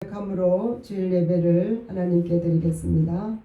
함으로 주일 예배를 하나님께 드리겠습니다.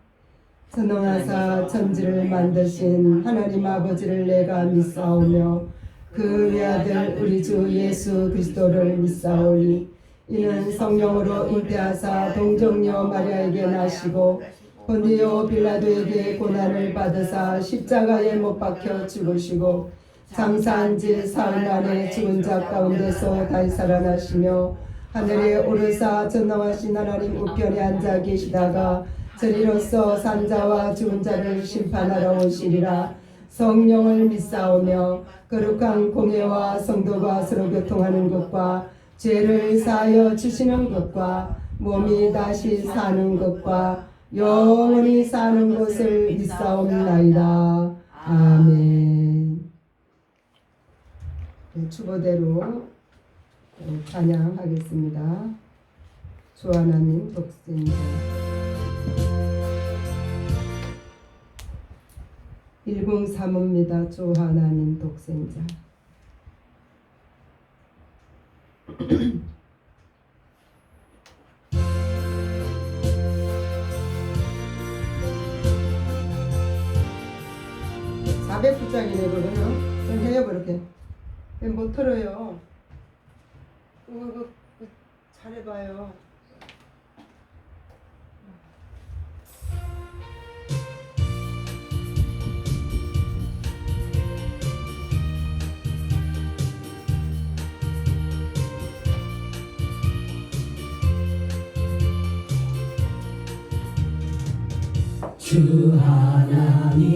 선왕하사 천지를 만드신 하나님 아버지를 내가 믿사오며 그 외아들 우리 주 예수 그리스도를 믿사오니 이는 성령으로 잉태하사 동정녀 마리아에게 나시고 본디오 빌라도에게 고난을 받으사 십자가에 못 박혀 죽으시고 장사한 지 사흘 만에 죽은 자 가운데서 다시 살아나시며 하늘에 오르사 전능하신 하나님 우편에 앉아 계시다가 저리로서 산자와 죽은 자를 심판하러 오시리라. 성령을 믿사오며 거룩한 공예와 성도가 서로 교통하는 것과 죄를 사하여 주시는 것과 몸이 다시 사는 것과 영원히 사는 것을 믿사옵나이다. 아멘. 주보대로 찬양하겠습니다. 주 하나님 독생자 103호입니다. 주 하나님 독생자. (400부장이네) 그거는 좀 해요. 그렇게 못 틀어요. 잘해봐요. 주 하나님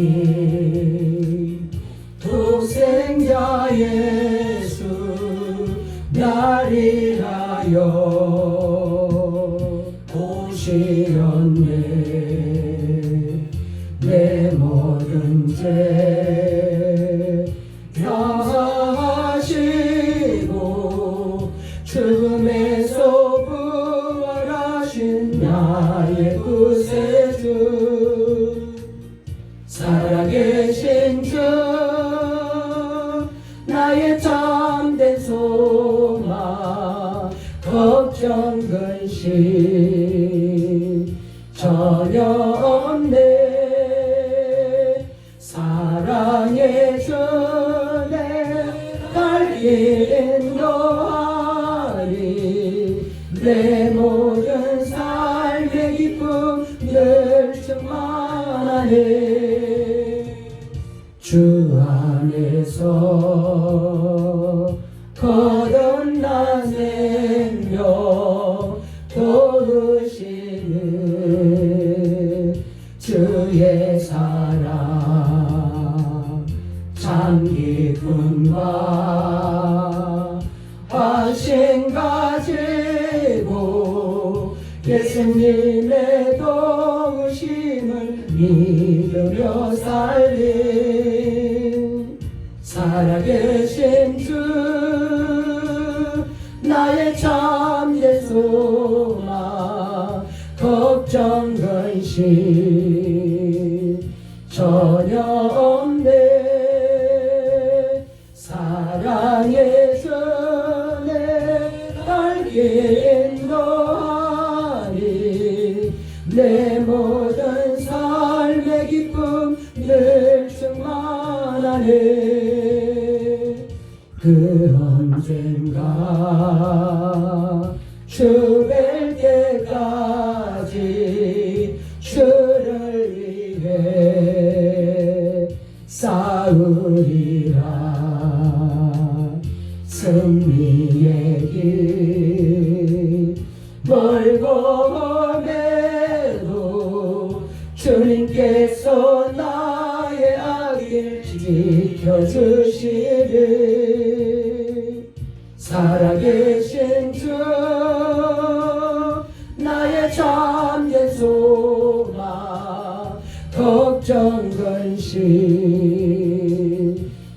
독생자 예수 날 위하여 오시었네. 내 모든 죄 다하시고 죽음에서 부활하신 나의 구세주 살아계신 주 나의 참된 소망 걱정 근심 전혀 없네. 사랑의 주 내 갈 인도하리. 내 모든 삶의 기쁨 늘 충만하네. 주 안에서 거듭난 생명 도우시는 주의 사랑 참기쁨과 확신 가지고 예수님의 도우심을 믿으며 살린 살아계신 주 나의 참된 소망 걱정 근심 전혀 없네. 사랑의 주 내 갈 인도하리. 내 모든 삶의 기쁨 늘 충만하네. 그 언젠가 주 뵐 때까지 주를 위해 싸우리라. 승리의 길 멀고 매도 주님께서 나의 앞길 지켜주시리. 살아계신 주 나의 참된 소망 걱정 근심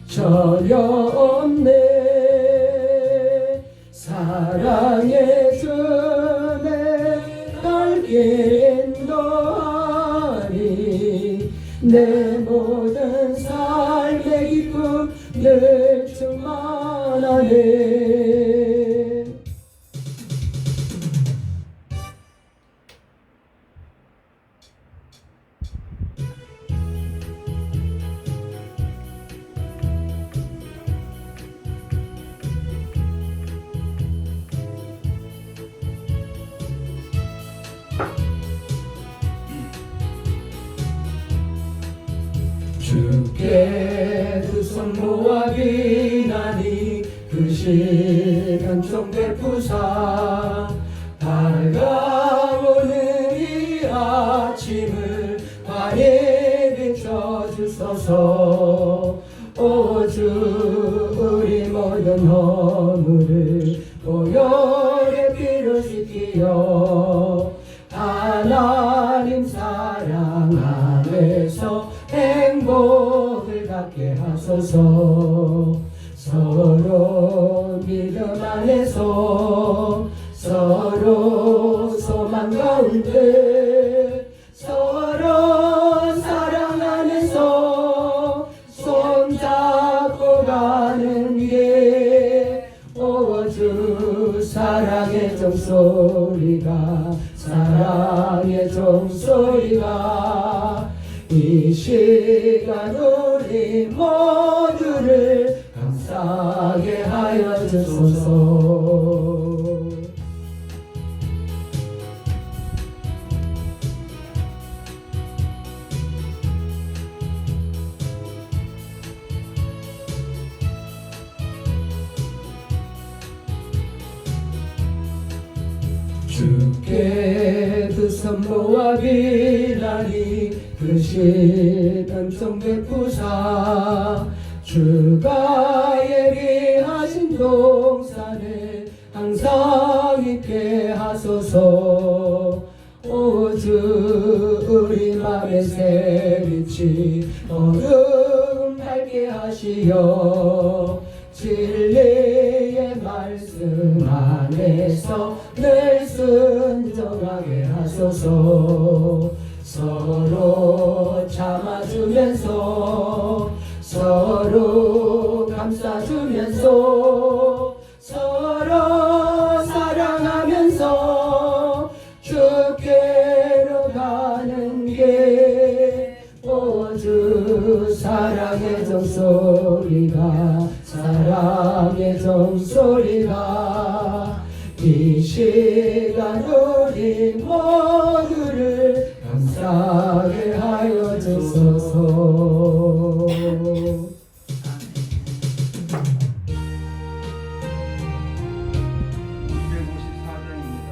전혀 없네. 사랑의 주 내 갈 인도하리. 내 모든 삶의 기쁨 늘 충만하네. 주께 두 손 모아 비나니 그 시간 좀 베푸사 밝아오는 이 아침을 환히 비춰주소서. 오주 우리 모든 허물을 보혈의 피로 씻기어 하나님 사랑 안에서 행복을 갖게 하소서. 서로 믿음 안에서 서로 소망 가운데 서로 사랑 안에서 손잡고 가는 게 오주 사랑의 종소리가 사랑의 종소리가 이 시간 우리 모두를 감사하게 하여 주소서. 주께 두 손 모아 비나니 그 시간 좀 베푸사 주가 예비하신 동산에 항상 있게 하소서. 오주 우리 맘의 새빛이 어둠 밝게 하시어 진리의 말씀 안에서 늘 순종하게 하소서. 서로 참아주면서 서로 감싸주면서 서로 사랑하면서 주께로 가는 게 오주 사랑의 종소리가 사랑의 종소리가 이 시간 우리 모두를 감사하게 하여 주소서. 254장입니다.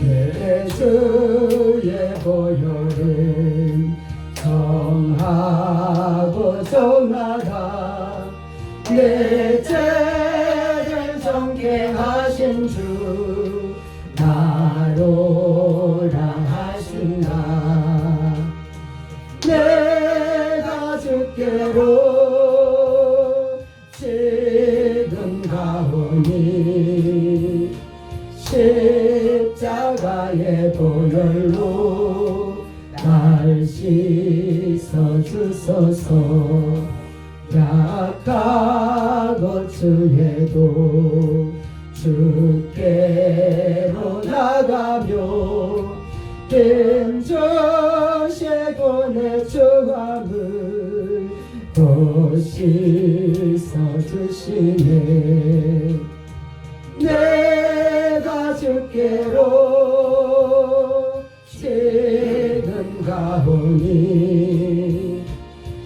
내 주의 보혈은 정하고 정하다 내 죄를 정케하신 주 나로라 하시나 내가 주께로 지금 가오니 십자가의 보혈로 날 씻어 주소서. 약하고 주에도 주께로 나가며 힘주시고 내 주함을 또 씻어 주시네. 내가 주께로 지금 가오니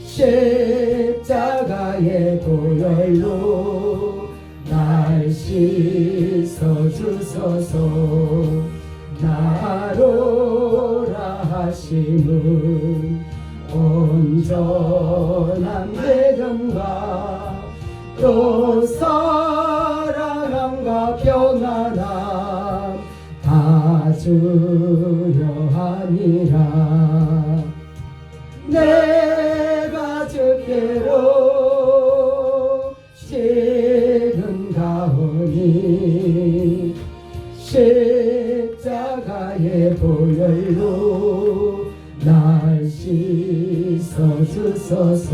십자가의 보혈로 날 씻어 주소서. 나로라 하심은 온전한 믿음과 또 사랑함과 평안함 다 주려 하니라. 내가 주께로 지금 가오니 십자가의 보혈로 날 씻어 주소서.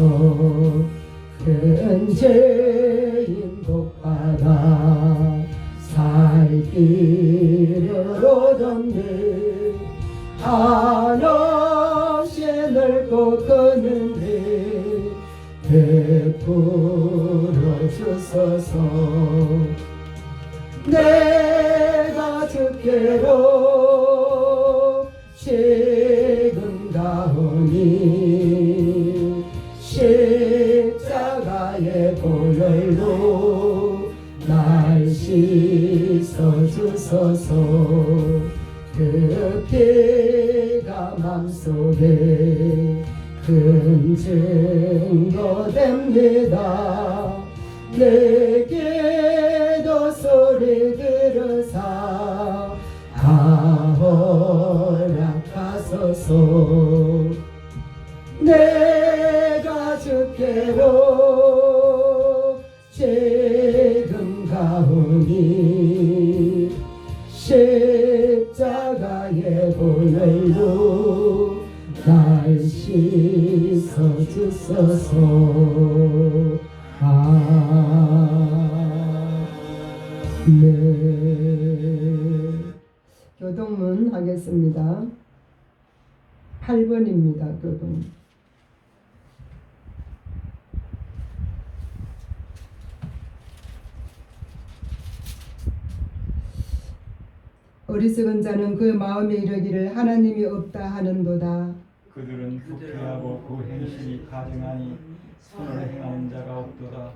큰 죄인 복받아 살 길을 얻었네. 한없이 넓고 크는데 베풀어 주소서. 내가 주께로 지금 가오니 십자가의 보혈로 날 씻어주소서. 그 피가 맘속에 큰 증거 됩니다. 내게도 소리 들으사 다 허락하소서. 내가 주께로 지금 가오니 십자가의 보혈로 날 씻어주소서. 아멘. 교동문 하겠습니다. 8번입니다. 교동. 어리석은 자는 그 마음에 이르기를 하나님이 없다 하는도다. 그들은 부패하고 그 행실이 가증하니 선을 행하는 자가 없도다.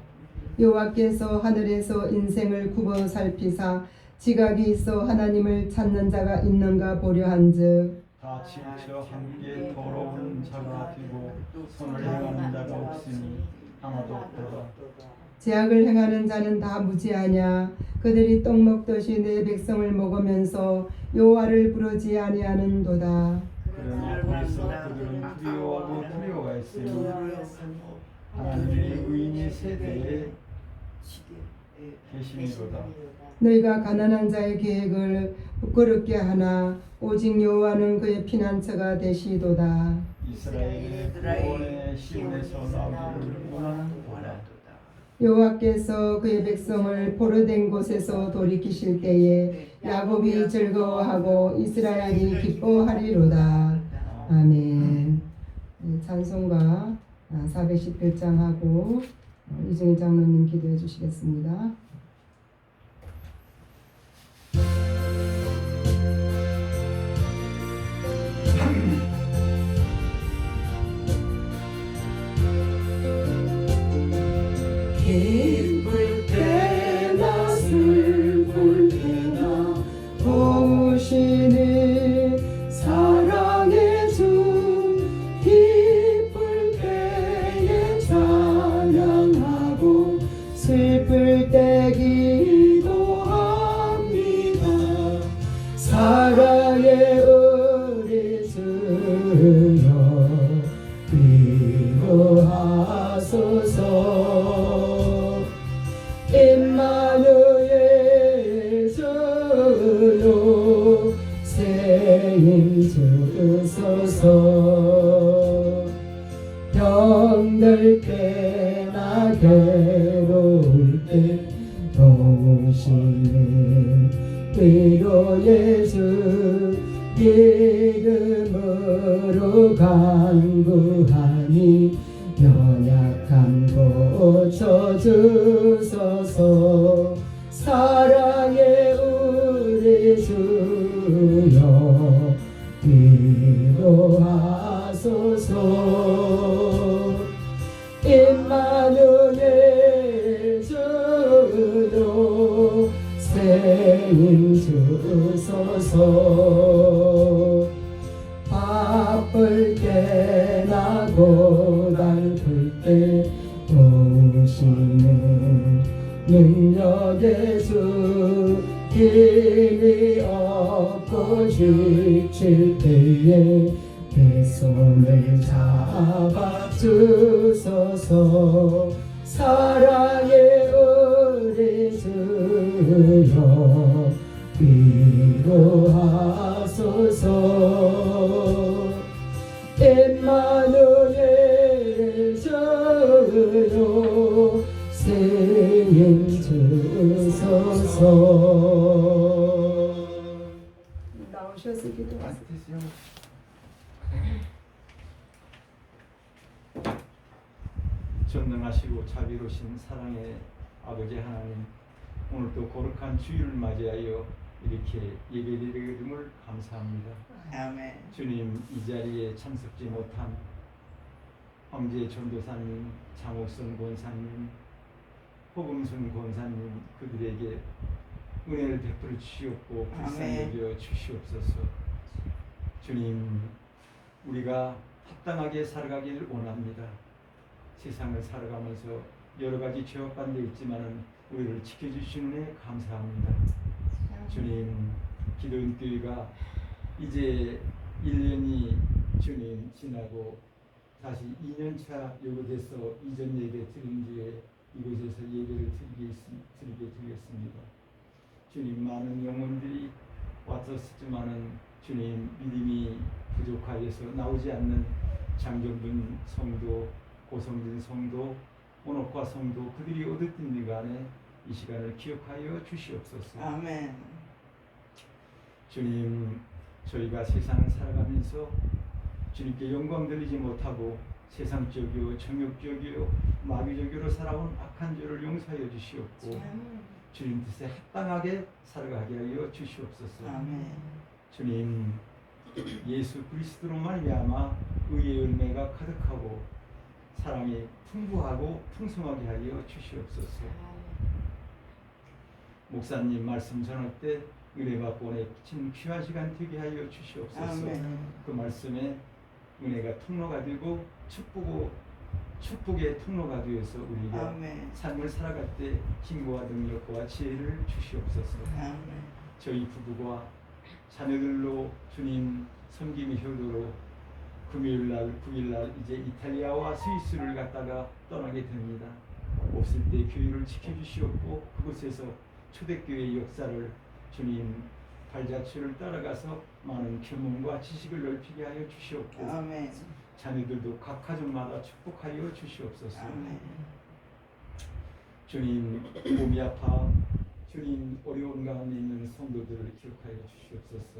여호와께서 하늘에서 인생을 굽어 살피사 지각이 있어 하나님을 찾는 자가 있는가 보려 한즉 다 치우쳐 함께 더러운 자가 되고 선을 행하는 자가 없으니 하나도 없도다. 제약을 행하는 자는 다 무지하냐. 그들이 떡 먹듯이 내 백성을 먹으면서 여호와를 부르지 아니하는도다. 그러나 거기서 그들은 두려워하고 두려워했으니 하나님의 의인의 세대에 계시니로다. 너희가 가난한 자의 계획을 부끄럽게 하나 오직 여호와는 그의 피난처가 되시도다. 이스라엘의 구원의 시온에서 나오기를 원하는도다. 여호와께서 그의 백성을 포로된 곳에서 돌이키실 때에 야곱이 즐거워하고 이스라엘이 기뻐하리로다. 아멘. 찬송가 411장 하고 이승희 장로님 기도해 주시겠습니다. 기쁠 때나 슬플 때나 도우시는 사랑의 주. 기쁠 때에 찬양하고 슬플 때 기도합니다. 사랑의 우리 주여 위로하소서. 임마누엘 주요 세임 주소서. 병들 때나 괴로울 때 도우시는 위로의 주. 이름으로 간구하니 연약함 고쳐주소서. 사랑의 우리 주여 위로하소서. 임마누엘 주여 세임 주소서. 바쁠 때나 고달플 때 오시는 능력의 주. 힘이 없고 지칠 때에 내 손을 잡아주소서. 사랑의 우리 주여 위로하소서. 임마누엘 주여 세임 주소서. 나오셔서 기도하세요. 전능하시고 자비로우신 사랑의 아버지 하나님, 오늘도 거룩한 주일을 맞이하여 이렇게 예배드림을 감사합니다. 아멘. 주님, 이 자리에 참석지 못한 황제 전도사님, 장옥선 권사님, 호금순 권사님, 그들에게 은혜를 베풀어 주시옵고 불쌍히 여겨 주시옵소서. 주님, 우리가 합당하게 살아가기를 원합니다. 세상을 살아가면서 여러 가지 죄와 반대 있지만은 우리를 지켜주시는 애 감사합니다. 주님, 기도원 교회가 이제 1년이 주님 지나고 다시 2년차 요구돼서 이전 예배 드린 뒤에 이곳에서 예배를 드리게 되겠습니다. 주님, 많은 영혼들이 왔었지만은 주님, 믿음이 부족하여서 나오지 않는 장정근 성도, 고성진 성도, 온옥과 성도, 그들이 어디든지 간에 이 시간을 기억하여 주시옵소서. 아멘. 주님, 저희가 세상을 살아가면서 주님께 영광 돌리지 못하고 세상적이요, 정욕적이요, 마귀적이로 살아온 악한 죄를 용서하여 주시옵고 주님 뜻에 합당하게 살아가게 하여 주시옵소서. 아멘. 주님, 예수 그리스도로 말미암아 의의 열매가 가득하고 사랑이 풍부하고 풍성하게 하여 주시옵소서. 목사님 말씀 전할 때 은혜 받고 은혜 끼친 귀한 시간 되게 하여 주시옵소서. 아멘. 그 말씀에 은혜가 통로가 되고 축복의 통로가 되어서 우리가 아멘. 삶을 살아갈 때 힘과 능력과 지혜를 주시옵소서. 아멘. 저희 부부가 자녀들로 주님 섬김의 효도로 금요일날 9일날 이제 이탈리아와 스위스를 갔다가 떠나게 됩니다. 없을 때 교회를 지켜주시옵고 그곳에서 초대교회의 역사를 주님 발자취를 따라가서 많은 경험과 지식을 넓히게 하여 주시옵고 아멘. 자녀들도 각 가정마다 축복하여 주시옵소서. 아멘. 주님, 몸이 아파 주님 어려운 가운데 있는 성도들을 기억하여 주시옵소서.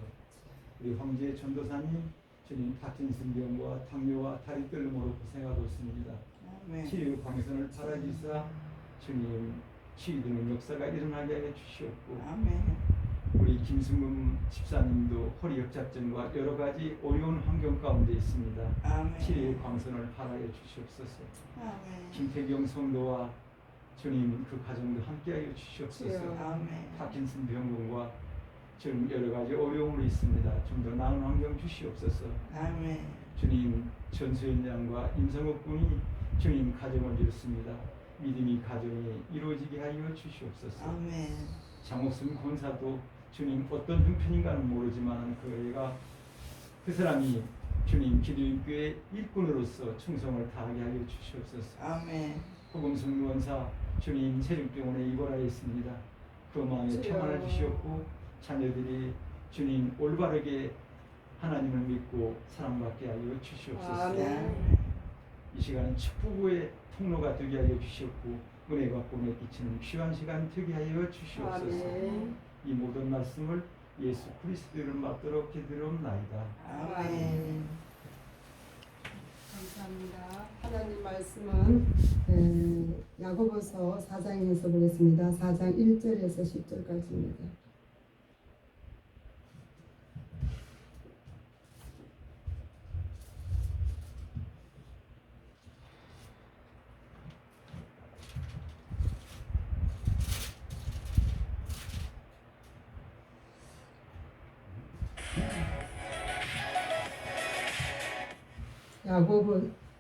우리 황제 전도사님, 주님 파킨슨 병과 당뇨와 다리 떨림으로 고생하고 있습니다. 아멘. 치유 방선을 바라기사 주님 치유되는 역사가 일어나게 하여 주시옵고 아멘. 우리 김승금 집사님도 허리 협착증과 여러 가지 어려운 환경 가운데 있습니다. 아멘. 치유 광선을 바라여 주시옵소서. 아멘. 김태경 성도와 주님 그 가정도 함께하여 주시옵소서. 아멘. 파킨슨 병원과 지금 여러 가지 어려움이 있습니다. 좀 더 나은 환경 주시옵소서. 아멘. 주님, 전수현 양과 임성욱 군이 주님 가정을 이뤘습니다. 믿음이 가정이 이루어지게 하여 주시옵소서. 아멘. 장옥순 권사도 주님 어떤 형편인가는 모르지만 그 사람이 주님 기도교회 일꾼으로서 충성을 다하게 하여 주시옵소서. 아멘. 호금순 권사 주님 세력병원에 입원하여 있습니다. 그 마음에 평안을 주시옵고 자녀들이 주님 올바르게 하나님을 믿고 사랑받게 하여 주시옵소서. 아멘. 이 시간은 축복의 통로가 되게 하여 주시옵고 은혜 받고 은혜 끼치는 귀한 시간 되게 하여 주시옵소서. 아멘. 이 모든 말씀을 예수 그리스도를 받도록 기도하옵나이다. 아멘. 감사합니다. 하나님 말씀은 야고보서 4장에서 보겠습니다. 4장 1절에서 10절까지입니다.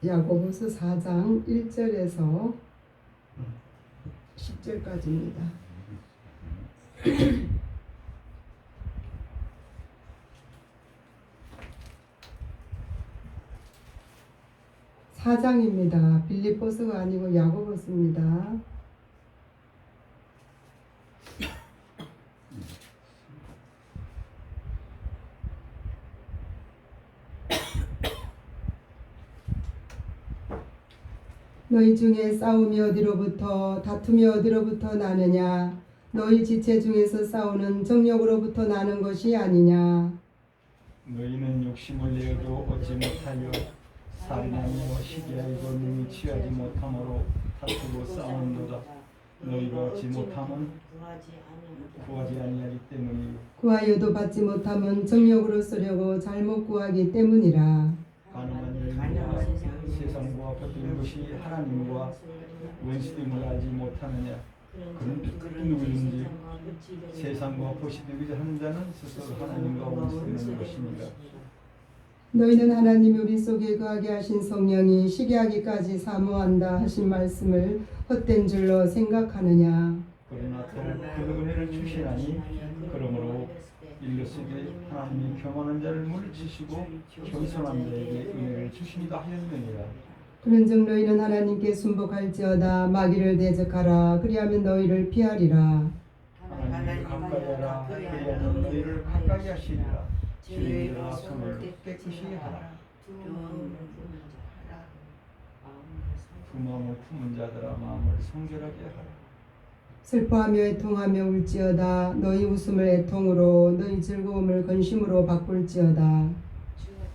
야고보서 4장 1절에서 10절까지입니다. 사장입니다. 빌립보서가 아니고 야고보서입니다. 너희 중에 싸움이 어디로부터 다툼이 어디로부터 나느냐? 너희 지체 중에서 싸우는 정욕으로부터 나는 것이 아니냐? 너희는 욕심을 내어도 얻지 못하여 살인하며 시기하고 능히 취하지 못함으로 다투고 싸우는도다. 너희가 얻지 못함은 구하지 아니하기 때문이요 구하여도 받지 못함은 정욕으로 쓰려고 잘못 구하기 때문이라. 가늠한 열매가 세상과 겉은 것이 하나님과 원수됨을 알지 못하느냐. 그런 누구든지 세상과 보시 되고자 하는 자는 스스로 하나님과 원수되는 것입니다. 너희는 하나님이 우리 속에 거하게 하신 성령이 시기하기까지 사모한다 하신 말씀을 헛된 줄로 생각하느냐. 그러나 더 그 은혜를 주시나니 그러므로 일러스되 하나님이 평안한 자를 물리치시고 겸손한 자에게 은혜를 주신다 하였느니라. 그런즉 너희는 하나님께 순복할지어다. 마귀를 대적하라. 그리하면 너희를 피하리라. 하나님을 가까이 하라. 그리하면 너희를 가까이 하시리라. 주님이라 손을 깨끗이 하라. 두 마음을 품은 자들아 마음을 성결하게 하라. 슬퍼하며 애통하며 울지어다. 너희 웃음을 애통으로 너희 즐거움을 근심으로 바꿀지어다.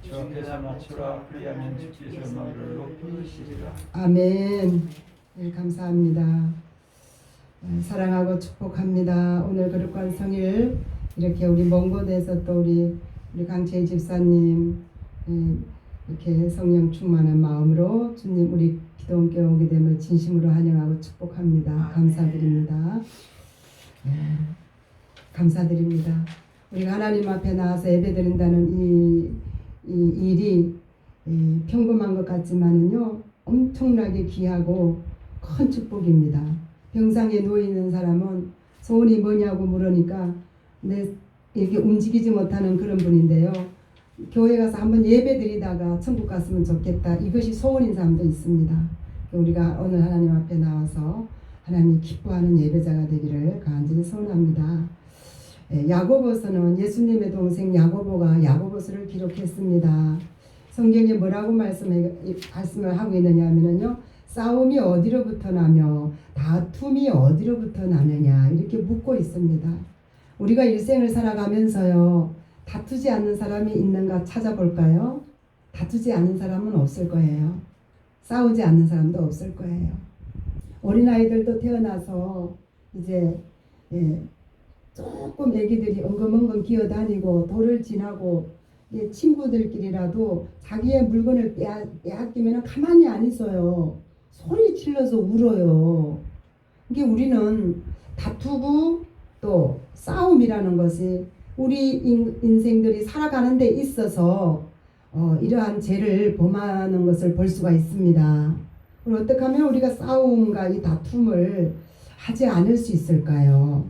주 앞에서 낮추라. 그리하면 주께서 너희를 높이시리라. 아멘. 네, 감사합니다. 사랑하고 축복합니다. 오늘 거룩한 성일 이렇게 우리 먼 곳에서 또 우리 강채희 집사님 이렇게 성령 충만한 마음으로 주님 우리 기도원께 오게 됨을 진심으로 환영하고 축복합니다. 감사드립니다. 감사드립니다. 우리가 하나님 앞에 나와서 예배드린다는 이 일이 평범한 것 같지만은요 엄청나게 귀하고 큰 축복입니다. 병상에 누워 있는 사람은 소원이 뭐냐고 물으니까 이렇게 움직이지 못하는 그런 분인데요. 교회 가서 한번 예배 드리다가 천국 갔으면 좋겠다. 이것이 소원인 사람도 있습니다. 우리가 오늘 하나님 앞에 나와서 하나님 기뻐하는 예배자가 되기를 간절히 소원합니다. 야고보서는 예수님의 동생 야고보가 야고보서를 기록했습니다. 성경에 뭐라고 말씀을 하고 있느냐 하면요. 싸움이 어디로부터 나며 다툼이 어디로부터 나느냐 이렇게 묻고 있습니다. 우리가 일생을 살아가면서요. 다투지 않는 사람이 있는가 찾아볼까요? 다투지 않는 사람은 없을 거예요. 싸우지 않는 사람도 없을 거예요. 어린아이들도 태어나서 이제 조금 애기들이 엉금엉금 기어다니고 돌을 지나고 친구들끼리라도 자기의 물건을 빼앗기면 가만히 안 있어요. 소리 질러서 울어요. 이게 우리는 다투고 또 싸움이라는 것이 우리 인생들이 살아가는 데 있어서 이러한 죄를 범하는 것을 볼 수가 있습니다. 그럼 어떻게 하면 우리가 싸움과 이 다툼을 하지 않을 수 있을까요?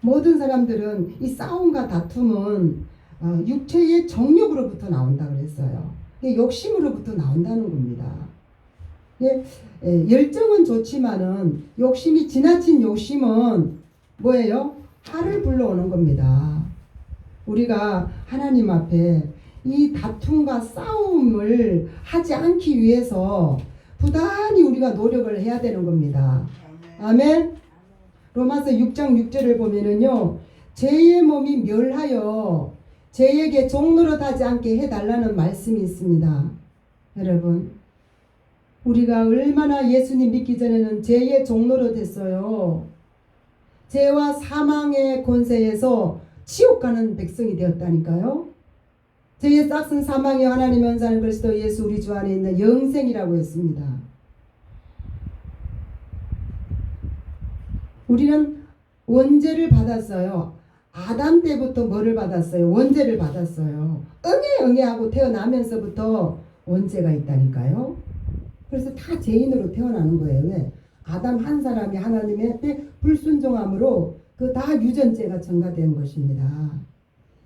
모든 사람들은 이 싸움과 다툼은 육체의 정욕으로부터 나온다 그랬어요. 욕심으로부터 나온다는 겁니다. 열정은 좋지만은 욕심이 지나친 욕심은 뭐예요? 화를 불러오는 겁니다. 우리가 하나님 앞에 이 다툼과 싸움을 하지 않기 위해서 부단히 우리가 노력을 해야 되는 겁니다. 아멘. 로마서 6장 6절을 보면은요. 죄의 몸이 멸하여 죄에게 종노릇하지 않게 해달라는 말씀이 있습니다. 여러분 우리가 얼마나 예수님 믿기 전에는 죄의 종노릇 했어요. 죄와 사망의 권세에서 지옥 가는 백성이 되었다니까요. 죄의 싹은 사망이 하나님의 은사는 그리스도 예수 우리 주 안에 있는 영생이라고 했습니다. 우리는 원죄를 받았어요. 아담 때부터 뭐를 받았어요? 원죄를 받았어요. 응애 하고 태어나면서부터 원죄가 있다니까요. 그래서 다 죄인으로 태어나는 거예요. 왜? 아담 한 사람이 하나님의 앞에 불순종함으로 그 다 유전죄가 전가된 것입니다.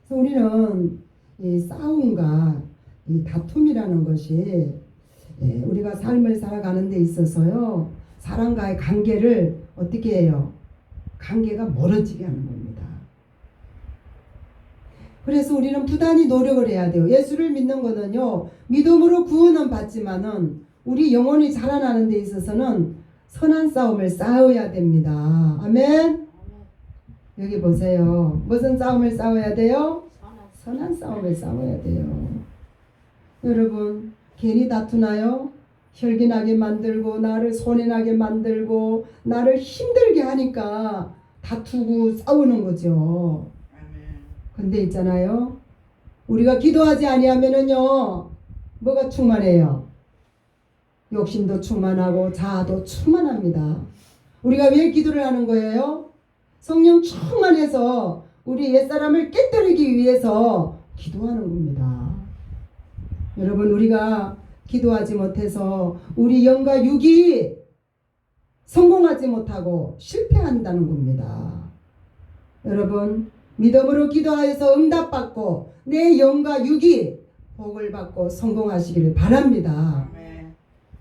그래서 우리는 이 싸움과 이 다툼이라는 것이 우리가 삶을 살아가는 데 있어서요. 사람과의 관계를 어떻게 해요? 관계가 멀어지게 하는 겁니다. 그래서 우리는 부단히 노력을 해야 돼요. 예수를 믿는 거는요. 믿음으로 구원은 받지만은 우리 영혼이 자라나는 데 있어서는 선한 싸움을 싸워야 됩니다. 아멘. 여기 보세요. 무슨 싸움을 싸워야 돼요? 선한 싸움을 싸워야 돼요. 여러분 괜히 다투나요? 혈기나게 만들고 나를 손해나게 만들고 나를 힘들게 하니까 다투고 싸우는 거죠. 아멘. 근데 있잖아요. 우리가 기도하지 아니하면은요. 뭐가 충만해요? 욕심도 충만하고 자아도 충만합니다. 우리가 왜 기도를 하는 거예요? 성령 충만해서 우리 옛사람을 깨뜨리기 위해서 기도하는 겁니다. 여러분 우리가 기도하지 못해서 우리 영과 육이 성공하지 못하고 실패한다는 겁니다. 여러분 믿음으로 기도하여서 응답받고 내 영과 육이 복을 받고 성공하시기를 바랍니다. 아멘.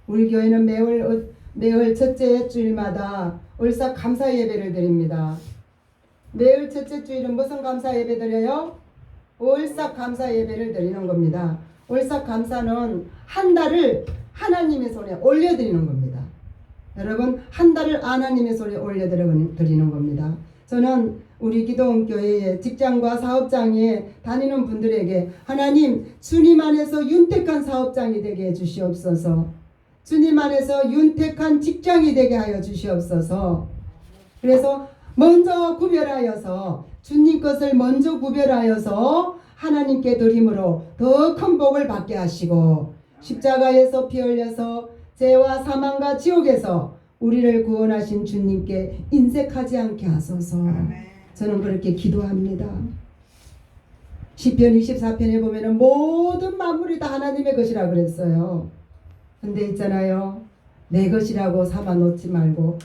우리 교회는 매월 첫째 주일마다 울삭 감사 예배를 드립니다. 매월 첫째 주일은 무슨 감사 예배 드려요? 울삭 감사 예배를 드리는 겁니다. 울삭 감사는 한 달을 하나님의 손에 올려드리는 겁니다. 여러분 한 달을 하나님의 손에 올려드리는 겁니다. 저는 우리 기도원 교회의 직장과 사업장에 다니는 분들에게 하나님 주님 안에서 윤택한 사업장이 되게 해주시옵소서. 주님 안에서 윤택한 직장이 되게 하여 주시옵소서. 그래서 먼저 구별하여서 주님 것을 먼저 구별하여서 하나님께 드림으로 더 큰 복을 받게 하시고 십자가에서 피 흘려서 죄와 사망과 지옥에서 우리를 구원하신 주님께 인색하지 않게 하소서. 아멘. 저는 그렇게 기도합니다. 시편 24편에 보면은 모든 만물이 다 하나님의 것이라 그랬어요. 근데 있잖아요. 내 것이라고 삼아 놓지 말고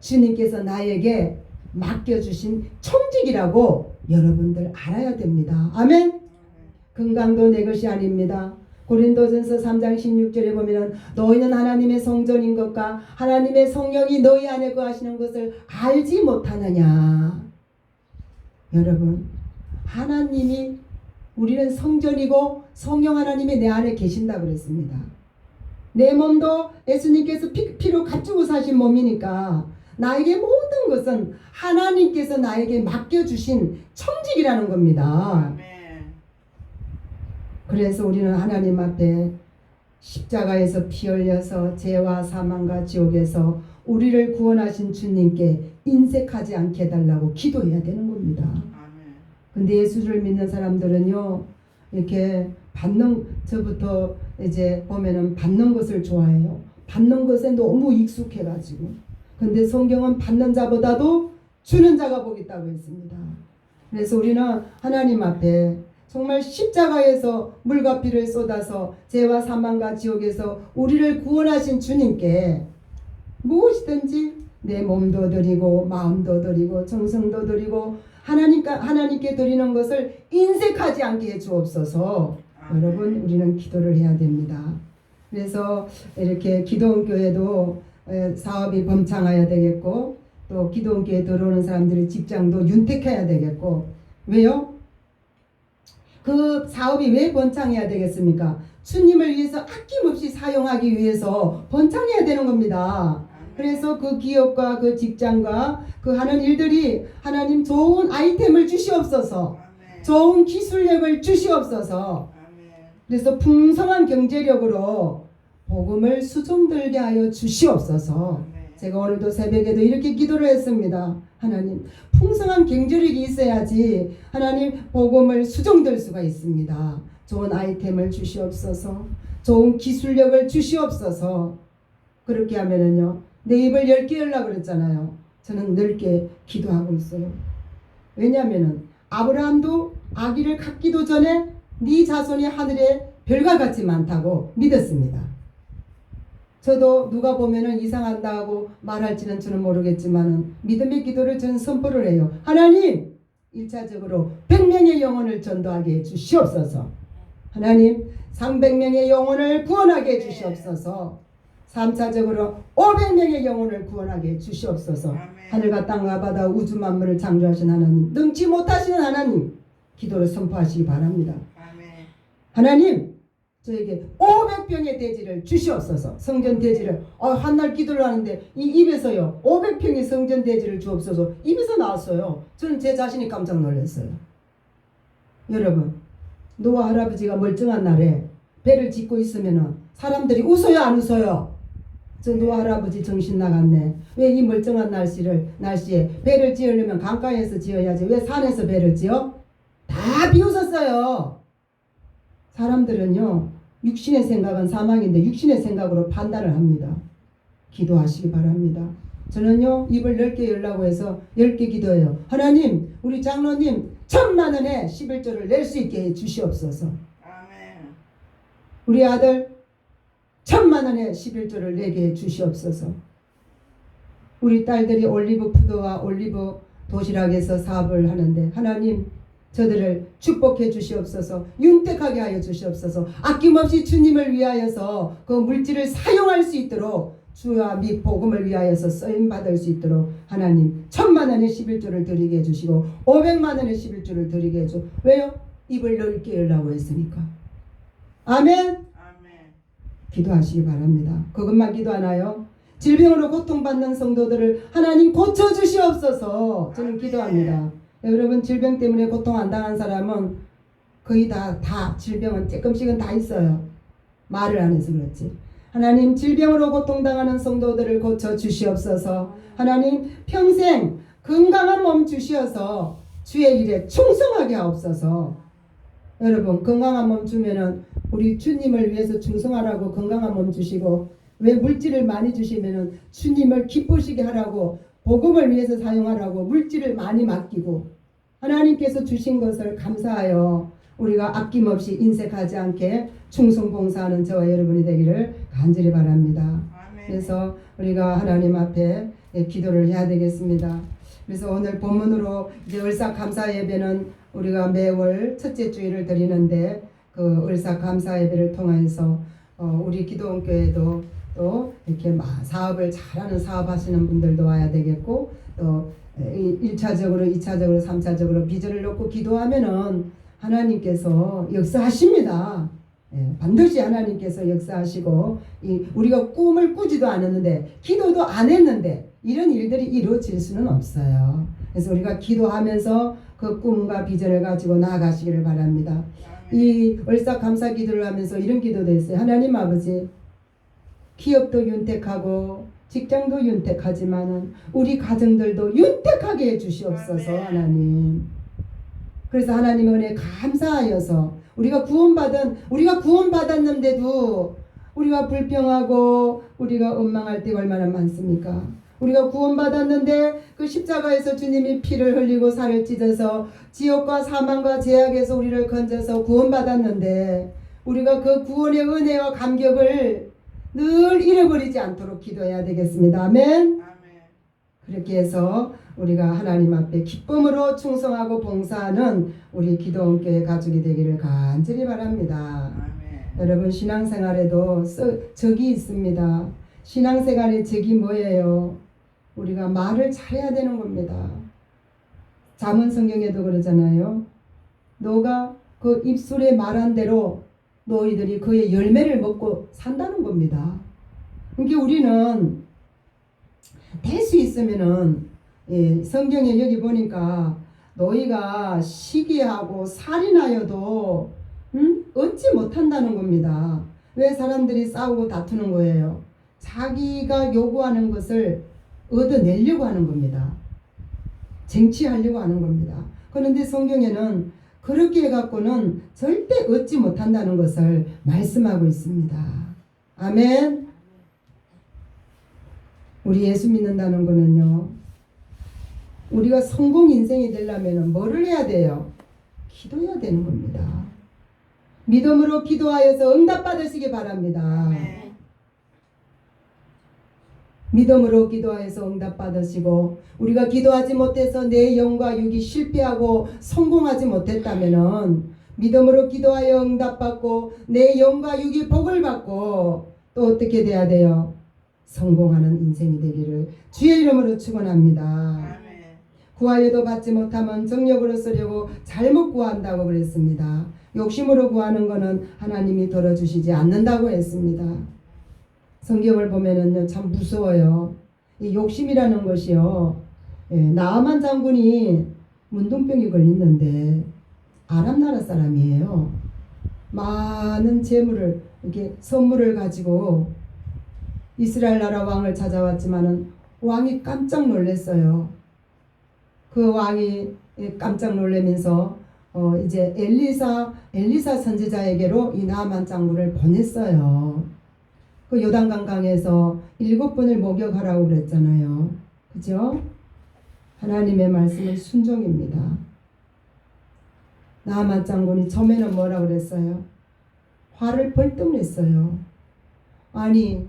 주님께서 나에게 맡겨주신 청직이라고 여러분들 알아야 됩니다. 아멘. 건강도 내 것이 아닙니다. 고린도전서 3장 16절에 보면 너희는 하나님의 성전인 것과 하나님의 성령이 너희 안에 거하시는 것을 알지 못하느냐. 여러분 하나님이 우리는 성전이고 성령 하나님이 내 안에 계신다고 그랬습니다. 내 몸도 예수님께서 피로 갖추고 사신 몸이니까 나에게 모든 것은 하나님께서 나에게 맡겨주신 청직이라는 겁니다. 아멘. 그래서 우리는 하나님 앞에 십자가에서 피 흘려서 죄와 사망과 지옥에서 우리를 구원하신 주님께 인색하지 않게 해달라고 기도해야 되는 겁니다. 아멘. 근데 예수를 믿는 사람들은요 이렇게 저부터 이제 보면은 받는 것을 좋아해요. 받는 것에 너무 익숙해가지고. 근데 성경은 받는 자보다도 주는 자가 복 있다고 했습니다. 그래서 우리는 하나님 앞에 정말 십자가에서 물과 피를 쏟아서 죄와 사망과 지옥에서 우리를 구원하신 주님께 무엇이든지 내 몸도 드리고 마음도 드리고 정성도 드리고 하나님께 드리는 것을 인색하지 않게 해 주옵소서. 여러분 우리는 기도를 해야 됩니다. 그래서 이렇게 기도원 교회도 사업이 범창해야 되겠고 또 기도원 교회에 들어오는 사람들의 직장도 윤택해야 되겠고 왜요? 그 사업이 왜 번창해야 되겠습니까? 주님을 위해서 아낌없이 사용하기 위해서 번창해야 되는 겁니다. 그래서 그 기업과 그 직장과 그 하는 일들이 하나님 좋은 아이템을 주시옵소서. 아멘. 좋은 기술력을 주시옵소서. 아멘. 그래서 풍성한 경제력으로 복음을 수종들게 하여 주시옵소서. 아멘. 제가 오늘도 새벽에도 이렇게 기도를 했습니다. 하나님 풍성한 경제력이 있어야지 하나님 복음을 수종될 수가 있습니다. 좋은 아이템을 주시옵소서. 좋은 기술력을 주시옵소서. 그렇게 하면은요 내 입을 열게 하려고 그랬잖아요. 저는 넓게 기도하고 있어요. 왜냐하면은 아브라함도 아기를 갖기도 전에 네 자손이 하늘에 별과 같이 많다고 믿었습니다. 저도 누가 보면은 이상한다 하고 말할지는 저는 모르겠지만 믿음의 기도를 저는 선포를 해요. 하나님 1차적으로 100명의 영혼을 전도하게 해 주시옵소서. 하나님 300명의 영혼을 구원하게 해 주시옵소서. 3차적으로 500명의 영혼을 구원하게 해 주시옵소서. 아멘. 하늘과 땅과 바다 우주 만물을 창조하신 하나님, 능치 못하시는 하나님, 기도를 선포하시기 바랍니다. 아멘. 하나님 저에게 500평의 대지를 주시옵소서. 성전 대지를 한날 기도를 하는데 이 입에서요 500평의 성전 대지를 주옵소서. 입에서 나왔어요. 저는 제 자신이 깜짝 놀랐어요. 여러분 노아 할아버지가 멀쩡한 날에 배를 짓고 있으면은 사람들이 웃어요 안 웃어요? 저 노 할아버지 정신 나갔네. 왜 이 멀쩡한 날씨에 배를 지으려면 강가에서 지어야지 왜 산에서 배를 지어? 다 비웃었어요. 사람들은요 육신의 생각은 사망인데 육신의 생각으로 판단을 합니다. 기도하시기 바랍니다. 저는요 입을 넓게 열라고 해서 10개 기도해요. 하나님 우리 장로님 1,000만 원에 11조를 낼 수 있게 해 주시옵소서. 아멘. 우리 아들 1,000만 원에 11조를 내게 해 주시옵소서. 우리 딸들이 올리브 푸드와 올리브 도시락에서 사업을 하는데 하나님 저들을 축복해 주시옵소서. 윤택하게 하여 주시옵소서. 아낌없이 주님을 위하여서 그 물질을 사용할 수 있도록 주와 미 복음을 위하여서 쓰임 받을 수 있도록 하나님 1,000만 원의 11조를 드리게 해주시고 500만 원의 11조를 드리게 해줘. 왜요? 입을 넓게 열라고 했으니까. 아멘. 아멘. 기도하시기 바랍니다. 그것만 기도하나요? 질병으로 고통받는 성도들을 하나님 고쳐주시옵소서. 저는 기도합니다. 여러분 질병 때문에 고통 안 당한 사람은 거의 다 질병은 조금씩은 다 있어요. 말을 안 해서 그렇지. 하나님 질병으로 고통당하는 성도들을 고쳐주시옵소서. 하나님 평생 건강한 몸 주시어서 주의 일에 충성하게 하옵소서. 여러분 건강한 몸 주면은 우리 주님을 위해서 충성하라고 건강한 몸 주시고 왜 물질을 많이 주시면은 주님을 기쁘시게 하라고 복음을 위해서 사용하라고 물질을 많이 맡기고 하나님께서 주신 것을 감사하여 우리가 아낌없이 인색하지 않게 충성봉사하는 저와 여러분이 되기를 간절히 바랍니다. 아멘. 그래서 우리가 하나님 앞에 기도를 해야 되겠습니다. 그래서 오늘 본문으로 이제 을사 감사 예배는 우리가 매월 첫째 주일을 드리는데 그 을사 감사 예배를 통해서 우리 기도원교회도 또 이렇게 사업을 잘하는 사업하시는 분들도 와야 되겠고 또 1차적으로 2차적으로 3차적으로 비전을 놓고 기도하면은 하나님께서 역사하십니다. 반드시 하나님께서 역사하시고 우리가 꿈을 꾸지도 않았는데 기도도 안 했는데 이런 일들이 이루어질 수는 없어요. 그래서 우리가 기도하면서 그 꿈과 비전을 가지고 나아가시기를 바랍니다. 이 을사 감사 기도를 하면서 이런 기도도 했어요. 하나님 아버지 기업도 윤택하고 직장도 윤택하지만은 우리 가정들도 윤택하게 해주시옵소서. 하나님. 그래서 하나님 은혜 감사하여서 우리가 구원받았는데도 우리가 불평하고 우리가 원망할 때가 얼마나 많습니까? 우리가 구원받았는데 그 십자가에서 주님이 피를 흘리고 살을 찢어서 지옥과 사망과 죄악에서 우리를 건져서 구원받았는데 우리가 그 구원의 은혜와 감격을 늘 잃어버리지 않도록 기도해야 되겠습니다. 아멘. 그렇게 해서 우리가 하나님 앞에 기쁨으로 충성하고 봉사하는 우리 기도원교회 가족이 되기를 간절히 바랍니다. 여러분 신앙생활에도 적이 있습니다. 신앙생활의 적이 뭐예요? 우리가 말을 잘해야 되는 겁니다. 잠언 성경에도 그러잖아요. 너가 그 입술에 말한 대로 너희들이 그의 열매를 먹고 산다는 겁니다. 그러니까 우리는 될 수 있으면은 성경에 여기 보니까 너희가 시기하고 살인하여도 얻지 못한다는 겁니다. 왜 사람들이 싸우고 다투는 거예요? 자기가 요구하는 것을 얻어내려고 하는 겁니다. 쟁취하려고 하는 겁니다. 그런데 성경에는 그렇게 해갖고는 절대 얻지 못한다는 것을 말씀하고 있습니다. 아멘. 우리 예수 믿는다는 거는요, 우리가 성공 인생이 되려면 뭐를 해야 돼요? 기도해야 되는 겁니다. 믿음으로 기도하여서 응답받으시기 바랍니다. 믿음으로 기도하여서 응답받으시고 우리가 기도하지 못해서 내 영과 육이 실패하고 성공하지 못했다면은 믿음으로 기도하여 응답받고 내 영과 육이 복을 받고 또 어떻게 돼야 돼요? 성공하는 인생이 되기를 주의 이름으로 축원합니다. 구하여도 받지 못하면 정력으로 쓰려고 잘못 구한다고 그랬습니다. 욕심으로 구하는 것은 하나님이 들어주시지 않는다고 했습니다. 성경을 보면은요 참 무서워요. 이 욕심이라는 것이요. 나아만 장군이 문둥병이 걸렸는데 아람 나라 사람이에요. 많은 재물을 이렇게 선물을 가지고 이스라엘 나라 왕을 찾아왔지만은 왕이 깜짝 놀랐어요. 그 왕이 깜짝 놀라면서 이제 엘리사 선지자에게로 이 나아만 장군을 보냈어요. 그 요단강 강에서 7번을 목욕하라고 그랬잖아요. 그죠? 하나님의 말씀은 순종입니다. 나아만 장군이 처음에는 뭐라 그랬어요? 화를 벌떡 냈어요. 아니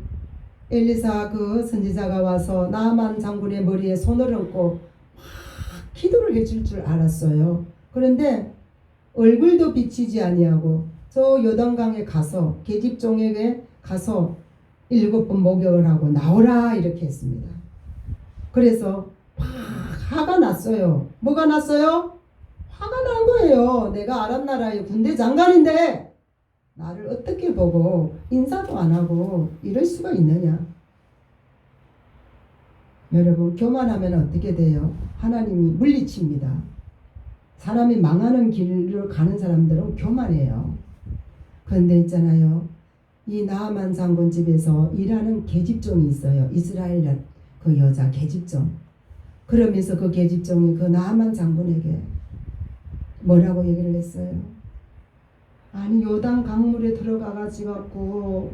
엘리사 그 선지자가 와서 나아만 장군의 머리에 손을 얹고 막 기도를 해줄 줄 알았어요. 그런데 얼굴도 비치지 아니하고 저 요단강에 가서 계집종에게 가서 7번 목욕을 하고 나오라 이렇게 했습니다. 그래서 막 화가 났어요. 뭐가 났어요? 화가 난 거예요. 내가 아람 나라의 군대 장관인데 나를 어떻게 보고 인사도 안 하고 이럴 수가 있느냐. 여러분 교만하면 어떻게 돼요? 하나님이 물리칩니다. 사람이 망하는 길을 가는 사람들은 교만해요. 그런데 있잖아요. 이 나아만 장군 집에서 일하는 계집종이 있어요. 이스라엘 그 여자 계집종. 그러면서 그 계집종이 그 나아만 장군에게 뭐라고 얘기를 했어요? 아니 요단 강물에 들어가 가지고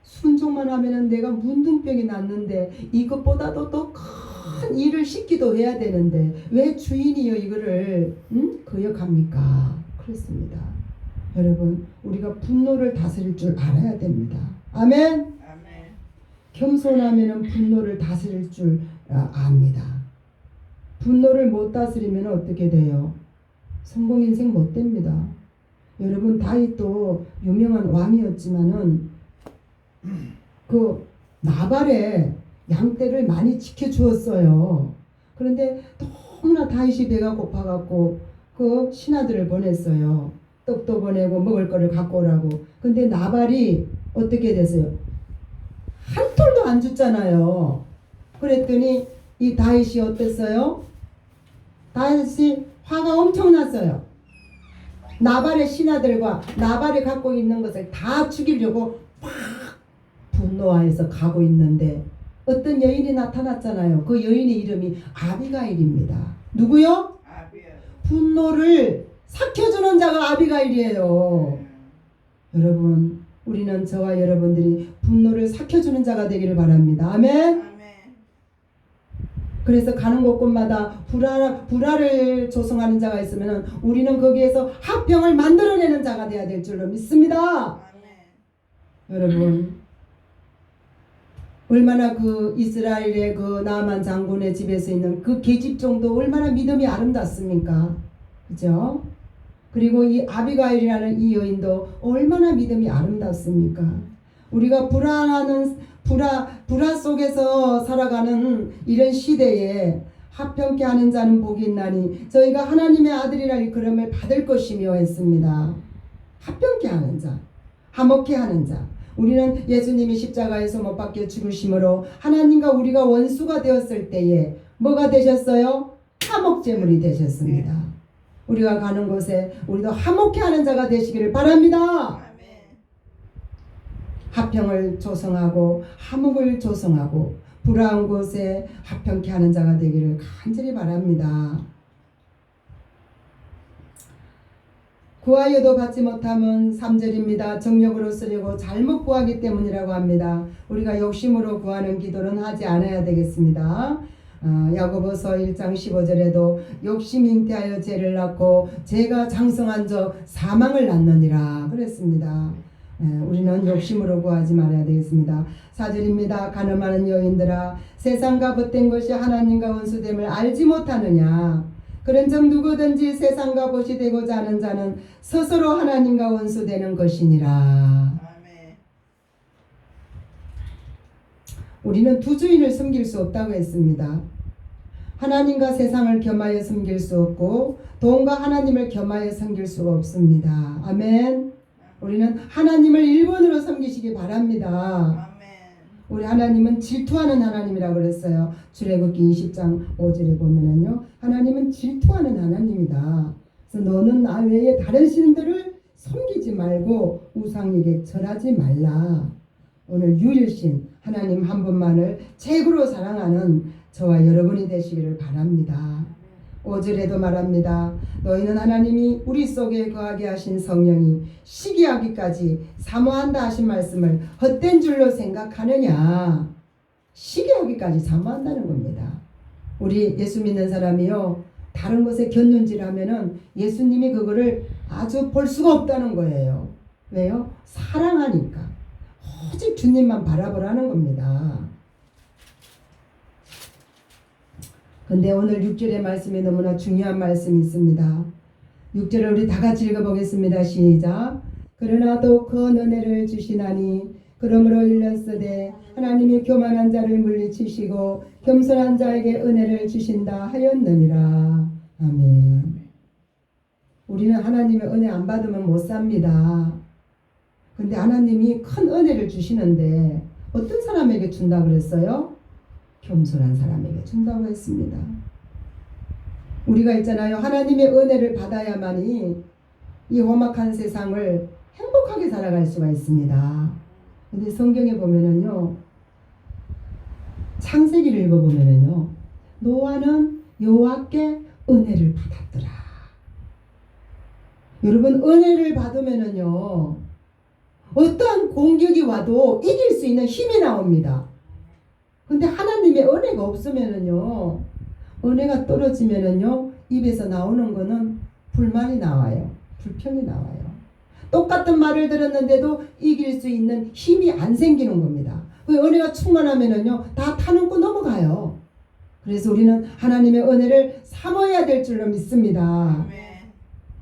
순종만 하면은 내가 문둥병이 났는데 이것보다도 더 큰 일을 시키도 해야 되는데 왜 주인이요 이거를 거역합니까? 그렇습니다. 여러분 우리가 분노를 다스릴 줄 알아야 됩니다. 아멘. 아멘. 겸손하면은 분노를 다스릴 줄 압니다. 분노를 못 다스리면 어떻게 돼요? 성공 인생 못 됩니다. 여러분 다윗도 유명한 왕이었지만은 그 나발의 양떼를 많이 지켜주었어요. 그런데 너무나 다윗이 배가 고파갖고 그 신하들을 보냈어요. 떡도 보내고 먹을 거를 갖고 오라고. 근데 나발이 어떻게 됐어요? 한 톨도 안 줬잖아요. 그랬더니 이 다윗이 어땠어요? 다윗이 화가 엄청 났어요. 나발의 신하들과 나발이 갖고 있는 것을 다 죽이려고 막 분노하여서 가고 있는데 어떤 여인이 나타났잖아요. 그 여인의 이름이 아비가일입니다. 누구요? 아비요. 분노를 삭혀주는 자가 아비가일이에요. 여러분 우리는 저와 여러분들이 분노를 삭혀주는 자가 되기를 바랍니다. 아멘. 아멘. 그래서 가는 곳곳마다 불화를 조성하는 자가 있으면 우리는 거기에서 화평을 만들어내는 자가 되어야 될 줄로 믿습니다. 아멘. 여러분 얼마나 그 이스라엘의 그 나아만 장군의 집에서 있는 그 계집종도 얼마나 믿음이 아름답습니까? 그죠? 그리고 이 아비가일이라는 이 여인도 얼마나 믿음이 아름답습니까? 우리가 불화 속에서 살아가는 이런 시대에 화평케 하는 자는 복이 있나니 저희가 하나님의 아들이라 일컬음을 받을 것이며 했습니다. 화평케 하는 자, 화목케 하는 자. 우리는 예수님이 십자가에서 못 박혀 죽으심으로 하나님과 우리가 원수가 되었을 때에 뭐가 되셨어요? 화목제물이 되셨습니다. 우리가 가는 곳에 우리도 화목케 하는 자가 되시기를 바랍니다. 아멘. 화평을 조성하고 화목을 조성하고 불화한 곳에 화평케 하는 자가 되기를 간절히 바랍니다. 구하여도 받지 못함은 3절입니다. 정욕으로 쓰려고 잘못 구하기 때문이라고 합니다. 우리가 욕심으로 구하는 기도는 하지 않아야 되겠습니다. 야고보서 1장 15절에도 욕심 잉태하여 죄를 낳고 죄가 장성한 적 사망을 낳느니라 그랬습니다. 우리는 욕심으로 구하지 말아야 되겠습니다. 4절입니다. 가늠하는 여인들아 세상과 벗된 것이 하나님과 원수됨을 알지 못하느냐. 그런즉 누구든지 세상과 벗이 되고자 하는 자는 스스로 하나님과 원수되는 것이니라. 아멘. 우리는 두 주인을 섬길 수 없다고 했습니다. 하나님과 세상을 겸하여 섬길 수 없고 돈과 하나님을 겸하여 섬길 수가 없습니다. 아멘. 우리는 하나님을 1번으로 섬기시기 바랍니다. 아멘. 우리 하나님은 질투하는 하나님이라고 그랬어요. 출애굽기 20장 5절에 보면은요. 하나님은 질투하는 하나님이다. 그래서 너는 나 외에 다른 신들을 섬기지 말고 우상에게 절하지 말라. 오늘 유일신 하나님 한 분만을 최고로 사랑하는 저와 여러분이 되시기를 바랍니다. 5절에도 말합니다. 너희는 하나님이 우리 속에 거하게 하신 성령이 시기하기까지 사모한다 하신 말씀을 헛된 줄로 생각하느냐. 시기하기까지 사모한다는 겁니다. 우리 예수 믿는 사람이요, 다른 것에 곁눈질하면은 예수님이 그거를 아주 볼 수가 없다는 거예요. 왜요? 사랑하니까. 오직 주님만 바라보라는 겁니다. 근데 오늘 6절의 말씀이 너무나 중요한 말씀이 있습니다. 6절을 우리 다 같이 읽어보겠습니다. 시작. 그러나 또 그 은혜를 주시나니 그러므로 일렀으되 하나님이 교만한 자를 물리치시고 겸손한 자에게 은혜를 주신다 하였느니라. 아멘. 우리는 하나님의 은혜 안 받으면 못 삽니다. 근데 하나님이 큰 은혜를 주시는데 어떤 사람에게 준다고 그랬어요? 겸손한 사람에게 준다고 했습니다. 우리가 있잖아요. 하나님의 은혜를 받아야만이 이 험악한 세상을 행복하게 살아갈 수가 있습니다. 근데 성경에 보면은요, 창세기를 읽어보면은요, 노아는 여호와께 은혜를 받았더라. 여러분, 은혜를 받으면은요, 어떠한 공격이 와도 이길 수 있는 힘이 나옵니다. 근데 하나님의 은혜가 없으면은요, 은혜가 떨어지면은요, 입에서 나오는 거는 불만이 나와요. 불평이 나와요. 똑같은 말을 들었는데도 이길 수 있는 힘이 안 생기는 겁니다. 그 은혜가 충만하면은요, 다 타는고 넘어가요. 그래서 우리는 하나님의 은혜를 사모해야 될 줄로 믿습니다.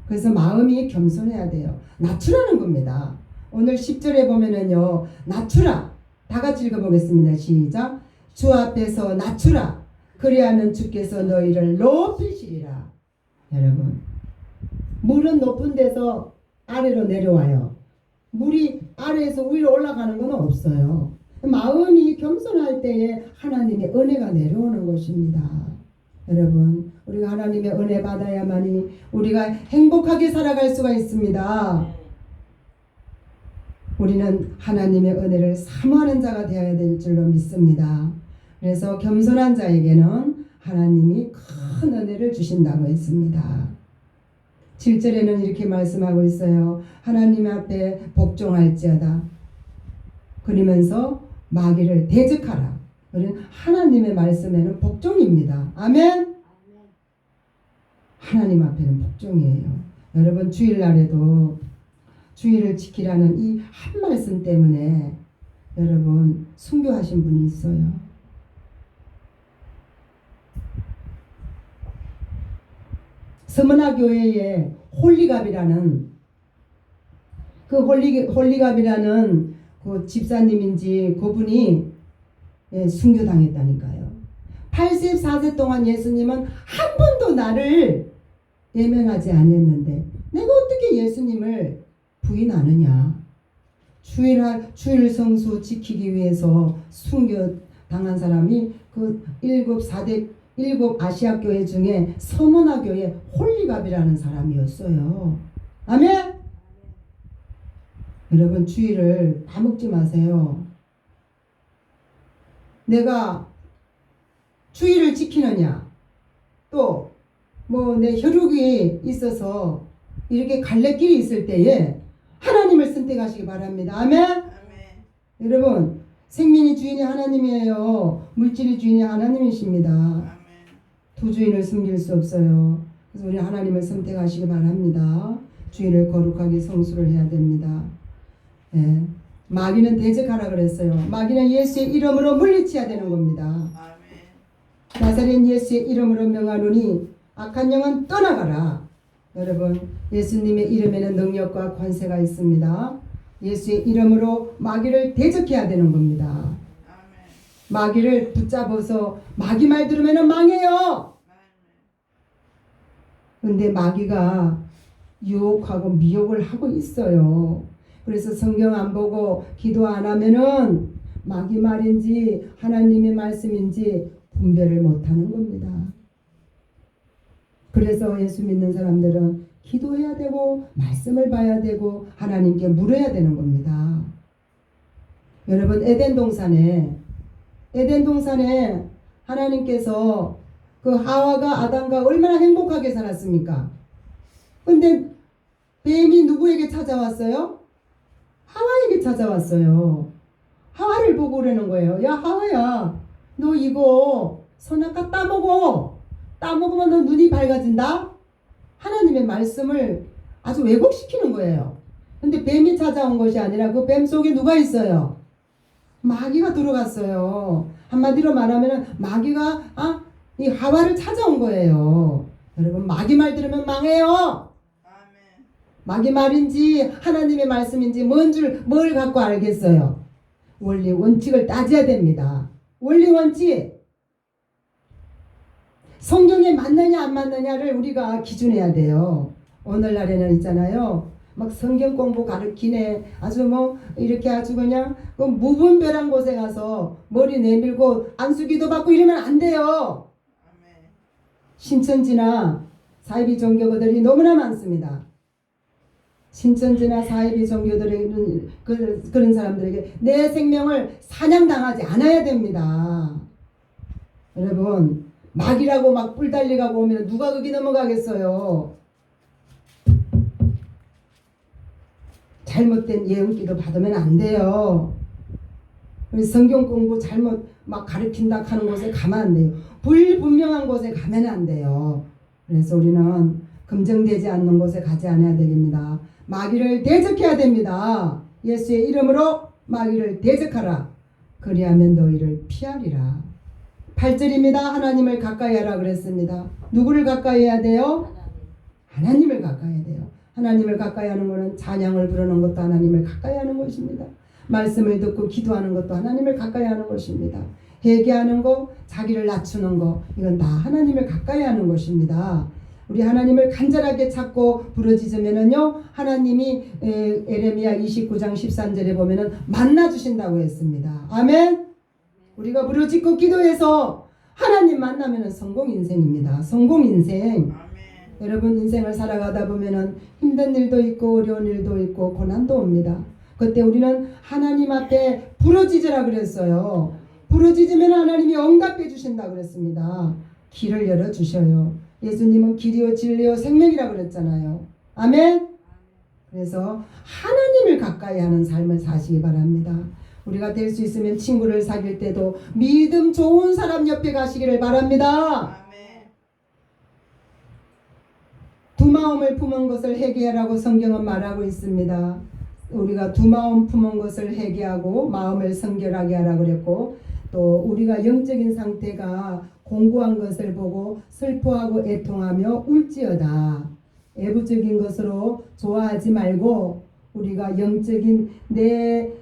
그래서 마음이 겸손해야 돼요. 낮추라는 겁니다. 오늘 10절에 보면은요, 낮추라. 다 같이 읽어보겠습니다. 시작. 주 앞에서 낮추라. 그리하면 주께서 너희를 높이시리라. 여러분, 물은 높은 데서 아래로 내려와요. 물이 아래에서 위로 올라가는 건 없어요. 마음이 겸손할 때에 하나님의 은혜가 내려오는 것입니다. 여러분, 우리가 하나님의 은혜 받아야만이 우리가 행복하게 살아갈 수가 있습니다. 우리는 하나님의 은혜를 사모하는 자가 되어야 될 줄로 믿습니다. 그래서 겸손한 자에게는 하나님이 큰 은혜를 주신다고 했습니다. 7절에는 이렇게 말씀하고 있어요. 하나님 앞에 복종할지어다. 그러면서 마귀를 대적하라. 우리는 하나님의 말씀에는 복종입니다. 아멘. 하나님 앞에는 복종이에요. 여러분, 주일날에도 주일을 지키라는 이 한 말씀 때문에 여러분 순교하신 분이 있어요. 서문화 교회에 홀리갑이라는 그 홀리갑이라는 그 집사님인지 그분이 순교당했다니까요. 84세 동안 예수님은 한 번도 나를 예면하지 아니했는데 내가 어떻게 예수님을 부인하느냐. 주일 성수 지키기 위해서 순교당한 사람이 그 일곱 아시아 교회 중에 서문화 교회 홀리갑이라는 사람이었어요. 아멘. 여러분, 주일을 다 먹지 마세요. 내가 주일을 지키느냐, 또 뭐 내 혈육이 있어서 이렇게 갈래길이 있을 때에 하나님을 선택하시기 바랍니다. 아멘. 여러분, 생명의 주인이 하나님이에요. 물질의 주인이 하나님이십니다. 두 주인을 숨길 수 없어요. 그래서 우리 하나님을 선택하시기 바랍니다. 주일을 거룩하게 성수를 해야 됩니다. 네. 마귀는 대적하라 그랬어요. 마귀는 예수의 이름으로 물리쳐야 되는 겁니다. 나사렛 예수의 이름으로 명하노니 악한 영은 떠나가라. 여러분, 예수님의 이름에는 능력과 권세가 있습니다. 예수의 이름으로 마귀를 대적해야 되는 겁니다. 마귀를 붙잡아서 마귀 말 들으면 망해요. 근데 마귀가 유혹하고 미혹을 하고 있어요. 그래서 성경 안 보고 기도 안 하면은 마귀 말인지 하나님의 말씀인지 분별을 못하는 겁니다. 그래서 예수 믿는 사람들은 기도해야 되고 말씀을 봐야 되고 하나님께 물어야 되는 겁니다. 여러분 에덴 동산에 하나님께서 그 하와가 아담과 얼마나 행복하게 살았습니까? 근데 뱀이 누구에게 찾아왔어요? 하와에게 찾아왔어요. 하와를 보고 그러는 거예요. 야 하와야, 너 이거 선악과 따먹어. 따먹으면 너 눈이 밝아진다. 하나님의 말씀을 아주 왜곡시키는 거예요. 근데 뱀이 찾아온 것이 아니라 그 뱀 속에 누가 있어요? 마귀가 들어갔어요. 한마디로 말하면 마귀가 이 하와를 찾아온 거예요. 여러분 마귀 말 들으면 망해요. 아멘. 마귀 말인지 하나님의 말씀인지 뭘 갖고 알겠어요? 원리 원칙을 따져야 됩니다. 원리 원칙. 성경에 맞느냐 안 맞느냐를 우리가 기준해야 돼요. 오늘날에는 있잖아요. 막 성경 공부 가르치네. 아주 뭐 이렇게 아주 그냥 그 무분별한 곳에 가서 머리 내밀고 안수기도 받고 이러면 안 돼요. 아멘. 신천지나 사이비 종교들이 너무나 많습니다. 신천지나 사이비 종교들은 그런 사람들에게 내 생명을 사냥당하지 않아야 됩니다. 여러분 막이라고 막 뿔 달리가고 오면 누가 거기 넘어가겠어요. 잘못된 예언기도 받으면 안 돼요. 우리 성경 공부 잘못 막 가르친다 하는 곳에 가면 안 돼요. 불분명한 곳에 가면 안 돼요. 그래서 우리는 검증되지 않는 곳에 가지 않아야 됩니다. 마귀를 대적해야 됩니다. 예수의 이름으로 마귀를 대적하라. 그리하면 너희를 피하리라. 8절입니다. 하나님을 가까이 하라 그랬습니다. 누구를 가까이 해야 돼요? 하나님을 가까이 해야 돼요. 하나님을 가까이 하는 것은 찬양을 부르는 것도 하나님을 가까이 하는 것입니다. 말씀을 듣고 기도하는 것도 하나님을 가까이 하는 것입니다. 회개하는 거, 자기를 낮추는 거, 이건 다 하나님을 가까이 하는 것입니다. 우리 하나님을 간절하게 찾고 부르짖으면은요, 하나님이 에레미야 29장 13절에 보면은 만나 주신다고 했습니다. 아멘. 우리가 부르짖고 기도해서 하나님 만나면은 성공 인생입니다. 성공 인생. 아멘. 여러분 인생을 살아가다 보면은 힘든 일도 있고 어려운 일도 있고 고난도 옵니다. 그때 우리는 하나님 앞에 부르짖으라 그랬어요. 부르짖으면 하나님이 응답해 주신다 그랬습니다. 길을 열어 주셔요. 예수님은 길이요 진리요 생명이라 그랬잖아요. 아멘. 그래서 하나님을 가까이 하는 삶을 사시기 바랍니다. 우리가 될 수 있으면 친구를 사귈 때도 믿음 좋은 사람 옆에 가시기를 바랍니다. 아멘. 두 마음을 품은 것을 회개하라고 성경은 말하고 있습니다. 우리가 두 마음 품은 것을 회개하고 마음을 성결하게 하라고 그랬고, 또 우리가 영적인 상태가 공고한 것을 보고 슬퍼하고 애통하며 울지어다. 외부적인 것으로 좋아하지 말고 우리가 영적인 내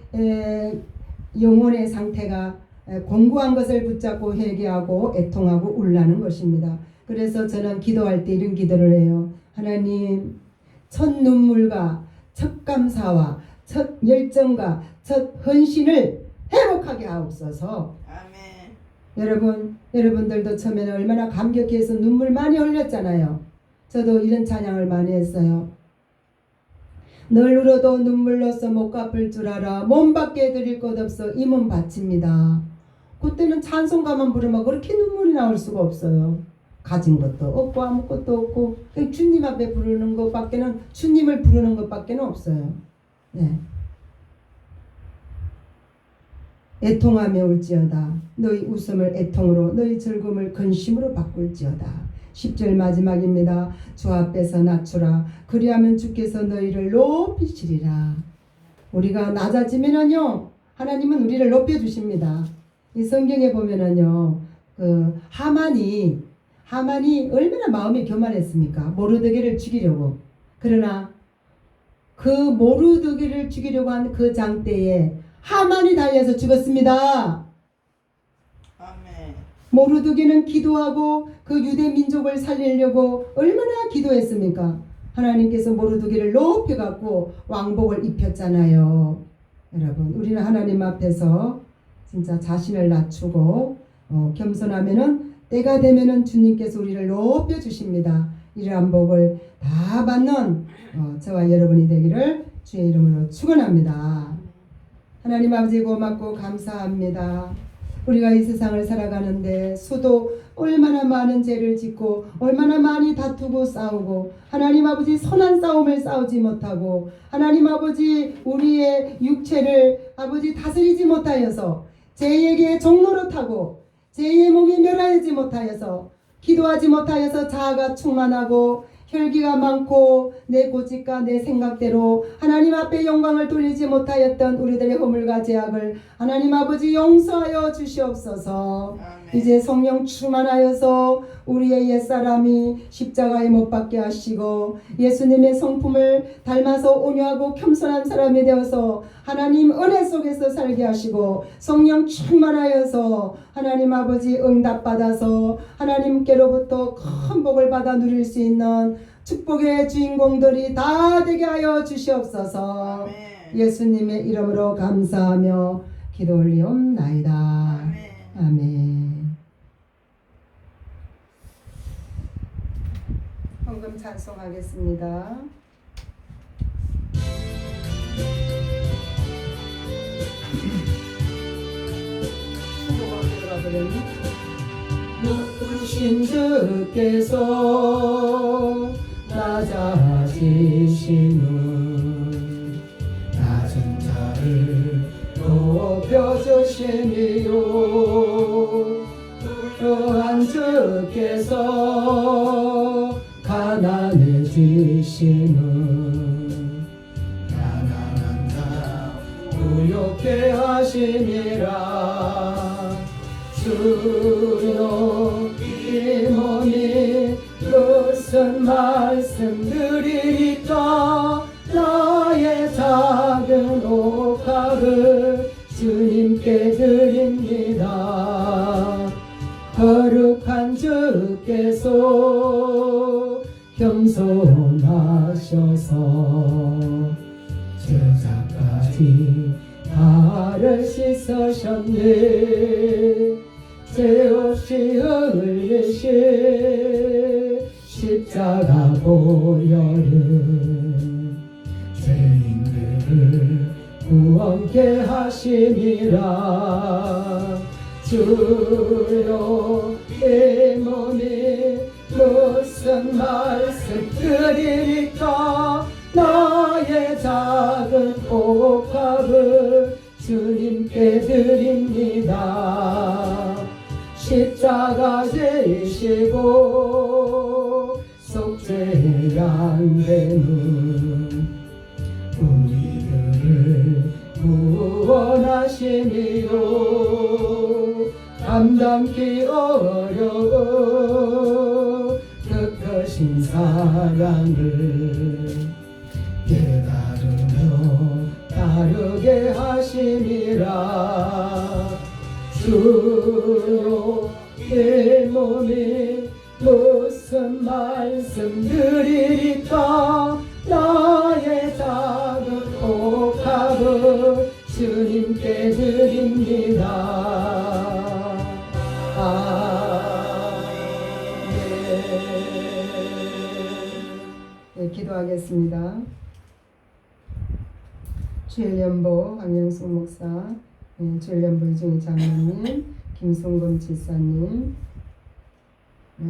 영혼의 상태가 공고한 것을 붙잡고 회개하고 애통하고 울라는 것입니다. 그래서 저는 기도할 때 이런 기도를 해요. 하나님, 첫 눈물과 첫 감사와 첫 열정과 첫 헌신을 회복하게 하옵소서. 아멘. 여러분들도 처음에는 얼마나 감격해서 눈물 많이 흘렸잖아요. 저도 이런 찬양을 많이 했어요. 널 울어도 눈물로써 못 갚을 줄 알아 몸 밖에 드릴 것 없어 이 몸 바칩니다. 그때는 찬송가만 부르면 그렇게 눈물이 나올 수가 없어요. 가진 것도 없고 아무것도 없고 주님 앞에 부르는 것밖에는, 주님을 부르는 것밖에는 없어요. 네. 애통하며 울지어다. 너희 웃음을 애통으로, 너희 즐거움을 근심으로 바꿀지어다. 10절 마지막입니다. 주 앞에서 낮추라. 그리하면 주께서 너희를 높이시리라. 우리가 낮아지면은요, 하나님은 우리를 높여주십니다. 이 성경에 보면은요, 그 하만이 얼마나 마음이 교만했습니까? 모르드게를 죽이려고. 그러나 그 모르드게를 죽이려고 한 그 장대에 하만이 달려서 죽었습니다. 아멘. 모르드게는 기도하고 그 유대 민족을 살리려고 얼마나 기도했습니까? 하나님께서 모르드게를 높여갖고 왕복을 입혔잖아요. 여러분, 우리는 하나님 앞에서 진짜 자신을 낮추고 겸손하면은 때가 되면은 주님께서 우리를 높여 주십니다. 이러한 복을 다 받는 저와 여러분이 되기를 주의 이름으로 축원합니다. 하나님 아버지 고맙고 감사합니다. 우리가 이 세상을 살아가는데 수도 얼마나 많은 죄를 짓고 얼마나 많이 다투고 싸우고 하나님 아버지 선한 싸움을 싸우지 못하고 하나님 아버지 우리의 육체를 아버지 다스리지 못하여서 죄에게 종노릇하고 죄의 몸이 멸하지 못하여서 기도하지 못하여서 자아가 충만하고 혈기가 많고 내 고집과 내 생각대로 하나님 앞에 영광을 돌리지 못하였던 우리들의 허물과 죄악을 하나님 아버지 용서하여 주시옵소서. 이제 성령 충만하여서 우리의 옛사람이 십자가에 못 박게 하시고 예수님의 성품을 닮아서 온유하고 겸손한 사람이 되어서 하나님 은혜 속에서 살게 하시고 성령 충만하여서 하나님 아버지 응답받아서 하나님께로부터 큰 복을 받아 누릴 수 있는 축복의 주인공들이 다 되게 하여 주시옵소서. 예수님의 이름으로 감사하며 기도 올리옵나이다. 아멘. 헌금 찬송하겠습니다. 높으신 주께서 낮아지시는 낮은 자를 높여주시니요 또한 주께서 가난해지시는 가난한 자 부욕해 하심이라 주여 이 몸이 무슨 말씀드리리까 나의 작은 옥합을 주님께 드립니다. 거룩한 주께서 겸손하셔서 제자까지 나를 씻으셨네. 죄 없이 흘리신 십자가 보혈은 죄인들을 구원케 하심이라. 주여 이 몸이 무슨 말씀 드리리까 나의 작은 옥합을 주님께 드립니다. 십자가 지시고 속죄 안 되는 우리들을 구원하시니요 감당기 어려운 그 크신 사랑을 깨달으며 따르게 하심이라. 주여 이 몸이 무슨 말씀 드리리까 나의 작은 옥합을 주님께 드립니다. 네, 기도하겠습니다. 주일연보 황영숙 목사, 주일연보 이중희 장로님, 김송금 지사님,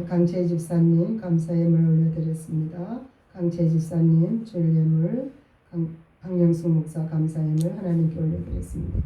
강채 집사님 감사예물 올려드렸습니다. 강채 집사님 주일예물, 황영숙 목사 감사예물 하나님께 올려드렸습니다.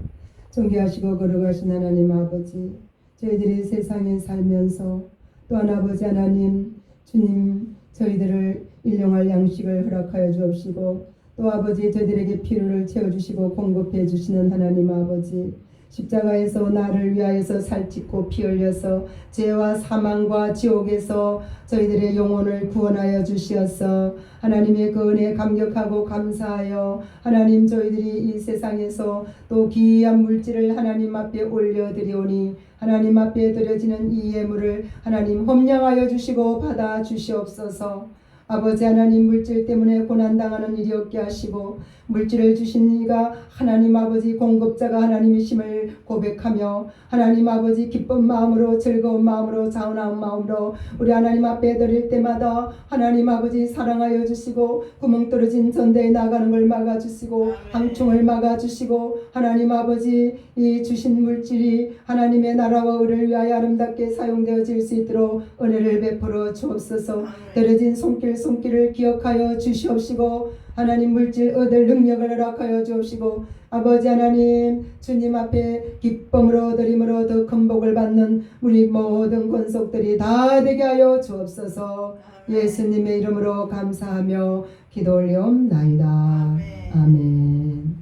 존귀하시고 거룩하신 하나님 아버지, 저희들이 세상에 살면서 또한 아버지 하나님 주님 저희들을 일용할 양식을 허락하여 주옵시고 또 아버지 저희들에게 필요를 채워주시고 공급해 주시는 하나님 아버지, 십자가에서 나를 위하여서 살찌고 피 흘려서 죄와 사망과 지옥에서 저희들의 영혼을 구원하여 주시어서 하나님의 그 은혜에 감격하고 감사하여 하나님 저희들이 이 세상에서 또 귀한 물질을 하나님 앞에 올려드리오니 하나님 앞에 드려지는 이 예물을 하나님 험량하여 주시고 받아 주시옵소서. 아버지 하나님, 물질 때문에 고난당하는 일이 없게 하시고 물질을 주신 이가 하나님 아버지 공급자가 하나님이심을 고백하며 하나님 아버지 기쁜 마음으로 즐거운 마음으로 자원한 마음으로 우리 하나님 앞에 드릴 때마다 하나님 아버지 사랑하여 주시고 구멍 떨어진 전대에 나가는 걸 막아주시고 항충을 막아주시고 하나님 아버지 이 주신 물질이 하나님의 나라와 의를 위하여 아름답게 사용되어질 수 있도록 은혜를 베풀어 주옵소서. 떨어진 손길을 기억하여 주시옵시고 하나님 물질 얻을 능력을 허락하여 주옵시고 아버지 하나님 주님 앞에 기쁨으로 드림으로 더 큰 복을 받는 우리 모든 권속들이 다 되게 하여 주옵소서. 예수님의 이름으로 감사하며 기도 올리옵나이다. 아멘.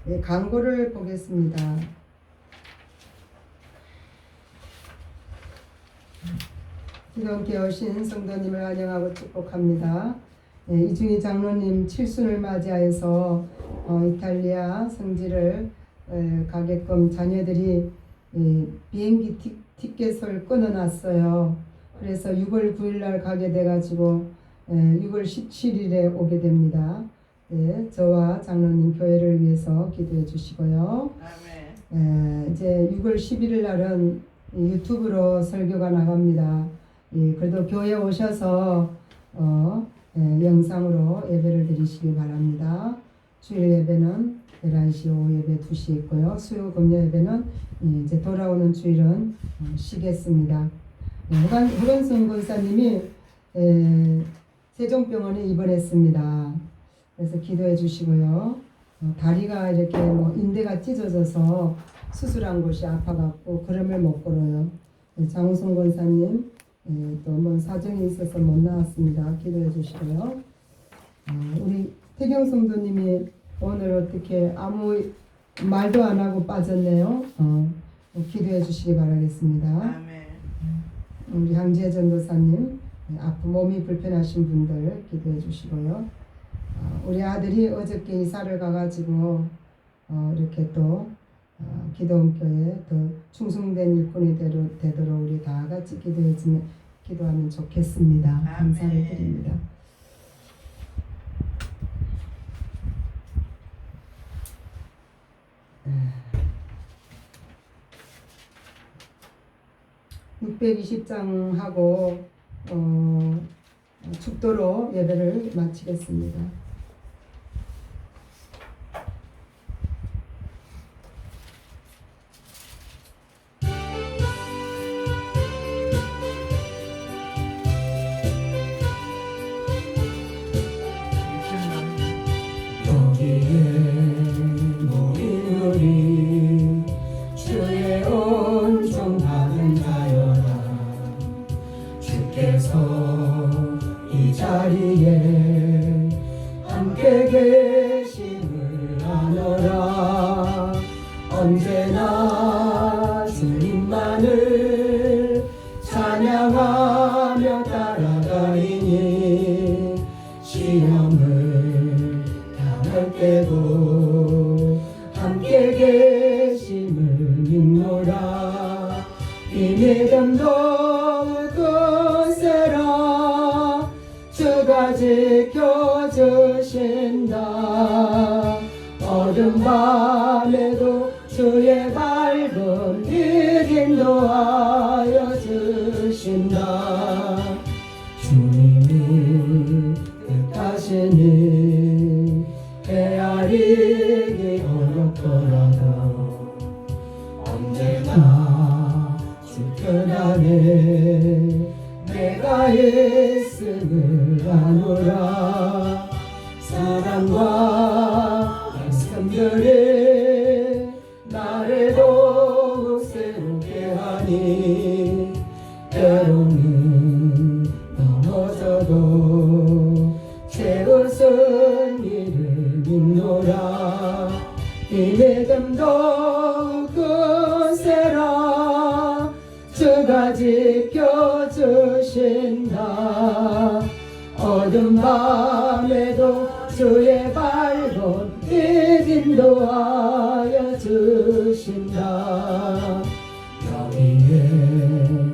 네, 광고를 보겠습니다. 기독교 오신 성도님을 환영하고 축복합니다. 네, 이중희 장로님 칠순을 맞이하여서 이탈리아 성지를 가게끔 자녀들이 비행기 티켓을 끊어놨어요. 그래서 6월 9일 날 가게 돼가지고 6월 17일에 오게 됩니다. 네, 저와 장로님 교회를 위해서 기도해 주시고요. 이제 6월 11일 날은 유튜브로 설교가 나갑니다. 그래도 교회 오셔서 영상으로 예배를 드리시기 바랍니다. 주일 예배는 11시, 오후 예배 2시 있고요. 수요 금요 예배는 이제 돌아오는 주일은 쉬겠습니다. 허건성 권사님이 세종병원에 입원했습니다. 그래서 기도해 주시고요. 다리가 이렇게 인대가 찢어져서 수술한 곳이 아파갖고 걸음을 못 걸어요. 장우성 권사님 또 사정이 있어서 못 나왔습니다. 기도해 주시고요. 우리 태경 성도님이 오늘 어떻게 아무 말도 안 하고 빠졌네요. 기도해 주시기 바라겠습니다. 우리 향지혜 전도사님 아프 몸이 불편하신 분들 기도해 주시고요. 우리 아들이 어저께 이사를 가가지고 이렇게 또 기도원교회 더 충성된 일꾼이 되도록 우리 다 같이 기도하면 좋겠습니다. 감사를 드립니다. 네. 620장하고 축도로 예배를 마치겠습니다. 언제나 주님만을 찬양하며 따라가리니 시험을 당할 때도 함께 계심을 믿노라. 이 믿음도 굳세라 주가 지켜주신다. 어둠 밤에도 주의 밝은 빛 인도하여 주신다. 주님이 뜻하시니 헤아리기 어렵더라도 언제나 주편 안에 내가 있음을 아노라. 사랑과 말씀들이 나를 더욱 새롭게 하니 때로는 넘어져도 채웃은 이를 믿노라. 이 믿음도 굳세라 주가 지켜주신다. 어둠 밤에도 주의 밝은 빛 인도하여 주신다. 여기에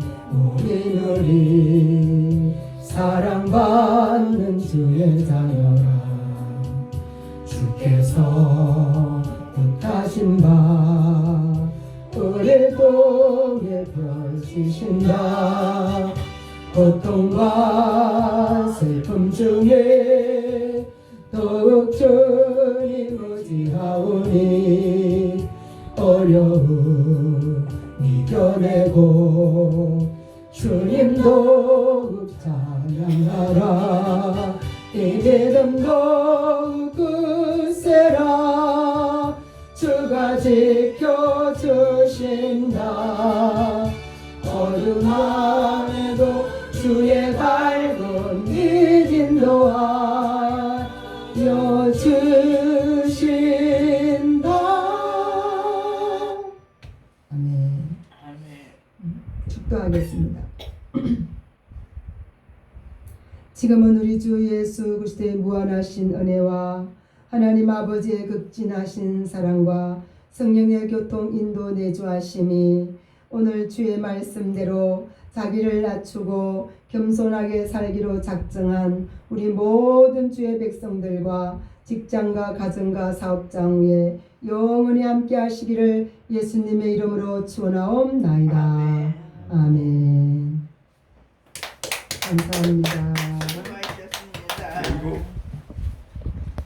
주신다. 고통과 슬픔 중에 더욱 주님 의지하오니 어려움 이겨내고 주님 더욱 찬양하라. 이 믿음 더욱 굳세라. 주가 지켜주신다. 어둠 안에도 주의 밝은 빛 인도하여 주신다. 아멘. 아멘. 축도하겠습니다. 지금은 우리 주 예수 그리스도의 무한하신 은혜와 하나님 아버지의 극진하신 사랑과 성령의 교통 인도 내주하심이 오늘 주의 말씀대로 자기를 낮추고 겸손하게 살기로 작정한 우리 모든 주의 백성들과 직장과 가정과 사업장 위에 영원히 함께 하시기를 예수님의 이름으로 축원하옵나이다. 아멘. 아멘. 감사합니다. 수고하셨습니다. 그리고